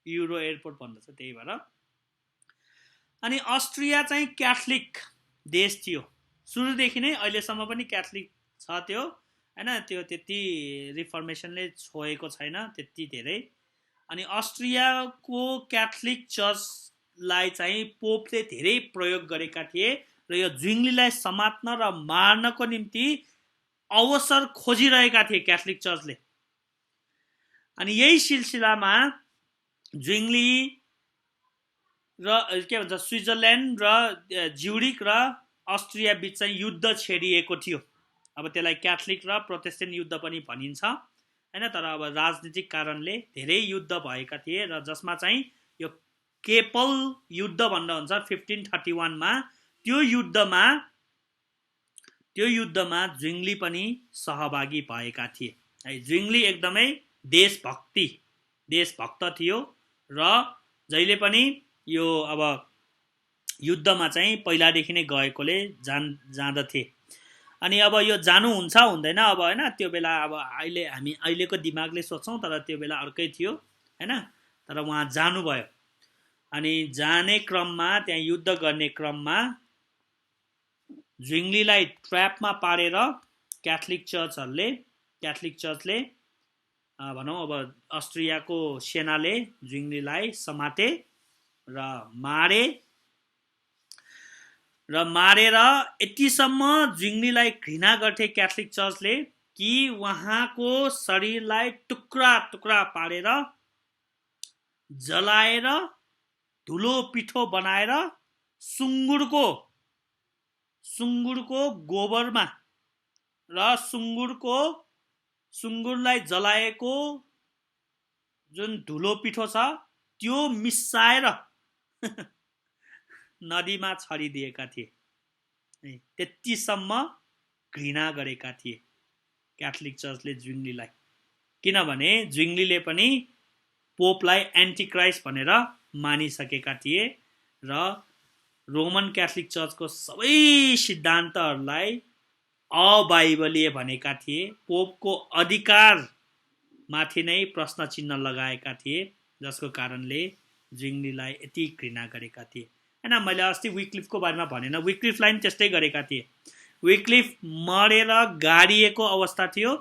युरो एयरपोर्ट भन्दछ त्यही भएर। अनि अस्ट्रिया चाहिँ क्याथलिक देश थियो सुरुदेखि नै, अहिलेसम्म पनि क्याथलिक छ त्यो हैन, त्यो त्यति रिफर्मेसनले छोएको छैन त्यति धेरै। अनि अस्ट्रियाको क्याथलिक चर्चलाई चाहिँ पोपले धेरै प्रयोग गरेका थिए र यो ज्विङ्लीलाई समात्न र मार्नको निम्ति अवसर खोजिरहेका थिए क्याथलिक चर्चले। अनि यही सिलसिलामा ज्विङ्ली र के भन्छ स्विजरल्यान्ड र ज्युरिक र अस्ट्रिया बीच चाहिँ युद्ध छेडिएको थियो। अब त्यसलाई क्याथलिक र प्रोटेस्टेन्ट युद्ध पनि भनिन्छ हैन, तर अब राजनीतिक कारणले धेरै युद्ध भएका थिए र जसमा चाहिँ यो केपल युद्ध भन्दा हुन्छ 1531 मा, त्यो युद्धमा ज्विङ्ली पनि सहभागी भएका थिए है। ज्विङ्ली एकदमै देशभक्त थियो र जहिले पनि यो अब युद्धमा चाहिँ पहिलादेखि नै गएकोले जाँदथे। अनि अब यो जानु हुन्छ हुँदैन अब हैन, त्यो बेला अब हामी अहिलेको दिमागले सोच्छौँ, तर त्यो बेला अर्कै थियो हैन, तर उहाँ जानुभयो। अनि जाने क्रममा, त्यहाँ युद्ध गर्ने क्रममा ज्विङ्लीलाई ट्र्यापमा पारेर क्याथलिक चर्चले भनौँ अब अस्ट्रियाको सेनाले ज्विङ्लीलाई समाते र मारेर यतिसम्म ज्विङ्लीलाई घृणा गर्थे क्याथलिक चर्चले कि उहाँको शरीरलाई टुक्रा टुक्रा पारेर जलाएर धुलो पिठो बनाएर सुँगुरको गोबरमा र सुँगुरलाई जलाएको जुन धुलो पिठो छ त्यो मिसाएर नदीमा छरिदिएका थिए। त्यतिसम्म घृणा गरेका थिए क्याथलिक चर्चले ज्विङ्लीलाई, किनभने ज्विङ्लीले पनि पोपलाई एन्टिक्राइस्ट भनेर मानिसकेका थिए र रोमन क्याथलिक चर्चको सबै सिद्धान्तहरूलाई अबाइबलीय भनेका थिए। पोपको अधिकार माथि नै प्रश्न चिन्ह लगाएका थिए, जसको कारणले ज्विङ्लीलाई यति घृणा गरेका थिए हैन। मैले अस्ति विक्लिफको बारेमा भनेन, विक्लिफलाई पनि त्यस्तै गरेका थिए। विक्लिफ मरेर गाडिएको अवस्था थियो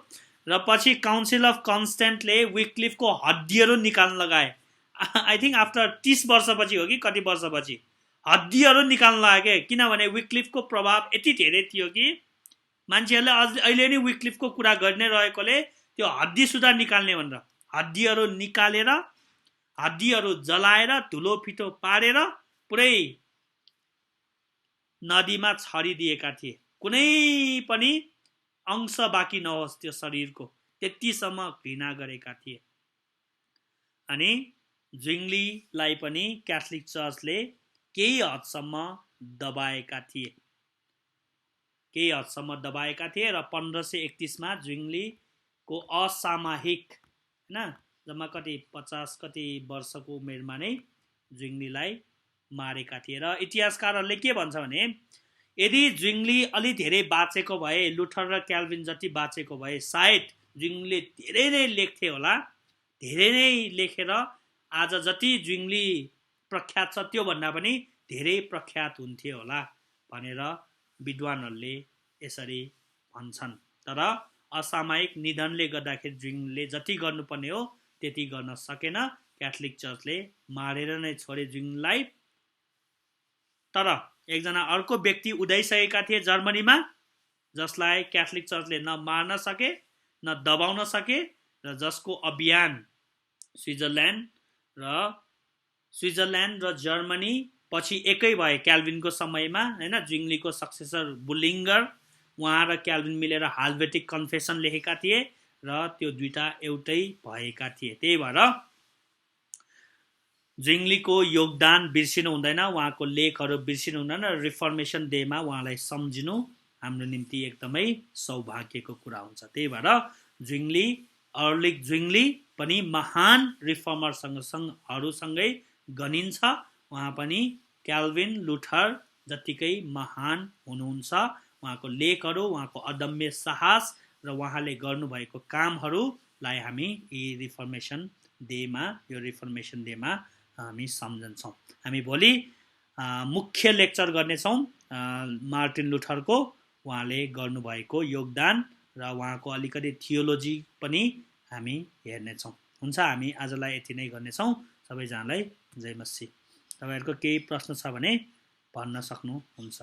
र पछि काउन्सिल अफ कन्स्टेन्टले विक्लिफको हड्डीहरू निकाल्न लगाए। आई थिङ्क आफ्टर 30 वर्षपछि हो कि कति वर्षपछि हड्डीहरू निकाल्न लाग्यो, किनभने विक्लिफको प्रभाव यति धेरै थियो कि मान्छेहरूले अहिले नै विक्लिफको कुरा गर्ने रहेकोले त्यो हड्डी सुधा निकाल्ने भनेर हड्डीहरू निकालेर, हड्डीहरू जलाएर धुलो पिठो पारेर पुरै नदीमा छरिदिएका थिए, कुनै पनि अंश बाँकी नहोस् त्यो शरीरको, त्यतिसम्म घृणा गरेका थिए। अनि ज्विङ्लीलाई पनि क्याथलिक चर्चले केही हदसम्म दबाएका थिए र 1531 मा ज्विङ्लीको असामयिक हैन, जम्मा कति 50 कति वर्षको उमेरमा नै ज्विङ्लीलाई मारेका थिए। र इतिहासकारहरूले के भन्छ भने यदि ज्विङ्ली अलि धेरै बाँचेको भए, लुथर र क्याल्भिन जति बाँचेको भए, सायद ज्विङ्लीले धेरै नै लेख्थे होला, धेरै नै लेखेर आज जति ज्विङ्ली प्रख्यात छ त्यो भन्दा पनि धेरै प्रख्यात हुन्थे होला भनेर विद्वानहरूले यसरी भन्छन्। तर असामयिक निधनले गर्दाखेरि ज्विङ्लीले जति गर्नुपर्ने हो त्यति गर्न सकेन, क्याथलिक चर्चले मारेर नै छोडे ज्विङ्लीलाई। तर एकजना अर्को व्यक्ति उदाइसकेका थिए जर्मनीमा, जसलाई क्याथोलिक चर्चले न मार्न सके न दबाउन सके र जसको अभियान स्विजरल्यान्ड र जर्मनी पछि एकै भए क्याल्भिनको समयमा, हैन। ज्विङ्गलीको सक्सेसर बुलिङ्गर, उहाँ र क्याल्भिन मिलेर हाल्भेटिक कन्फेसन लेखेका थिए र त्यो दुईटा एउटै भएका थिए। त्यही भएर ज्विङ्गलीको योगदान बिर्सिनु हुँदैन, उहाँको लेखहरू बिर्सिनु हुँदैन र रिफर्मेसन डेमा उहाँलाई सम्झिनु हाम्रो निम्ति एकदमै सौभाग्यको कुरा हुन्छ। त्यही भएर अर्लिक ज्विङ्गली पनि महान रिफर्मरहरूसँगै गनिन्छ। उहाँ पनि क्याल्भिन, लुथर जत्तिकै महान हुनुहुन्छ। उहाँको लेखहरू, उहाँको अदम्य साहस र उहाँले गर्नुभएको कामहरूलाई हामी यो रिफर्मेसन डेमा हामी सम्झन्छौँ। हामी भोलि मुख्य लेक्चर गर्नेछौँ मार्टिन लुथरको, उहाँले गर्नुभएको योगदान र उहाँको अलिकति थियोलोजी पनि हामी हेर्नेछौँ। हुन्छ, हामी आजलाई यति नै गर्नेछौँ। सबैजनालाई जय मसी। तपाईँहरूको केही प्रश्न छ भने भन्न सक्नुहुन्छ।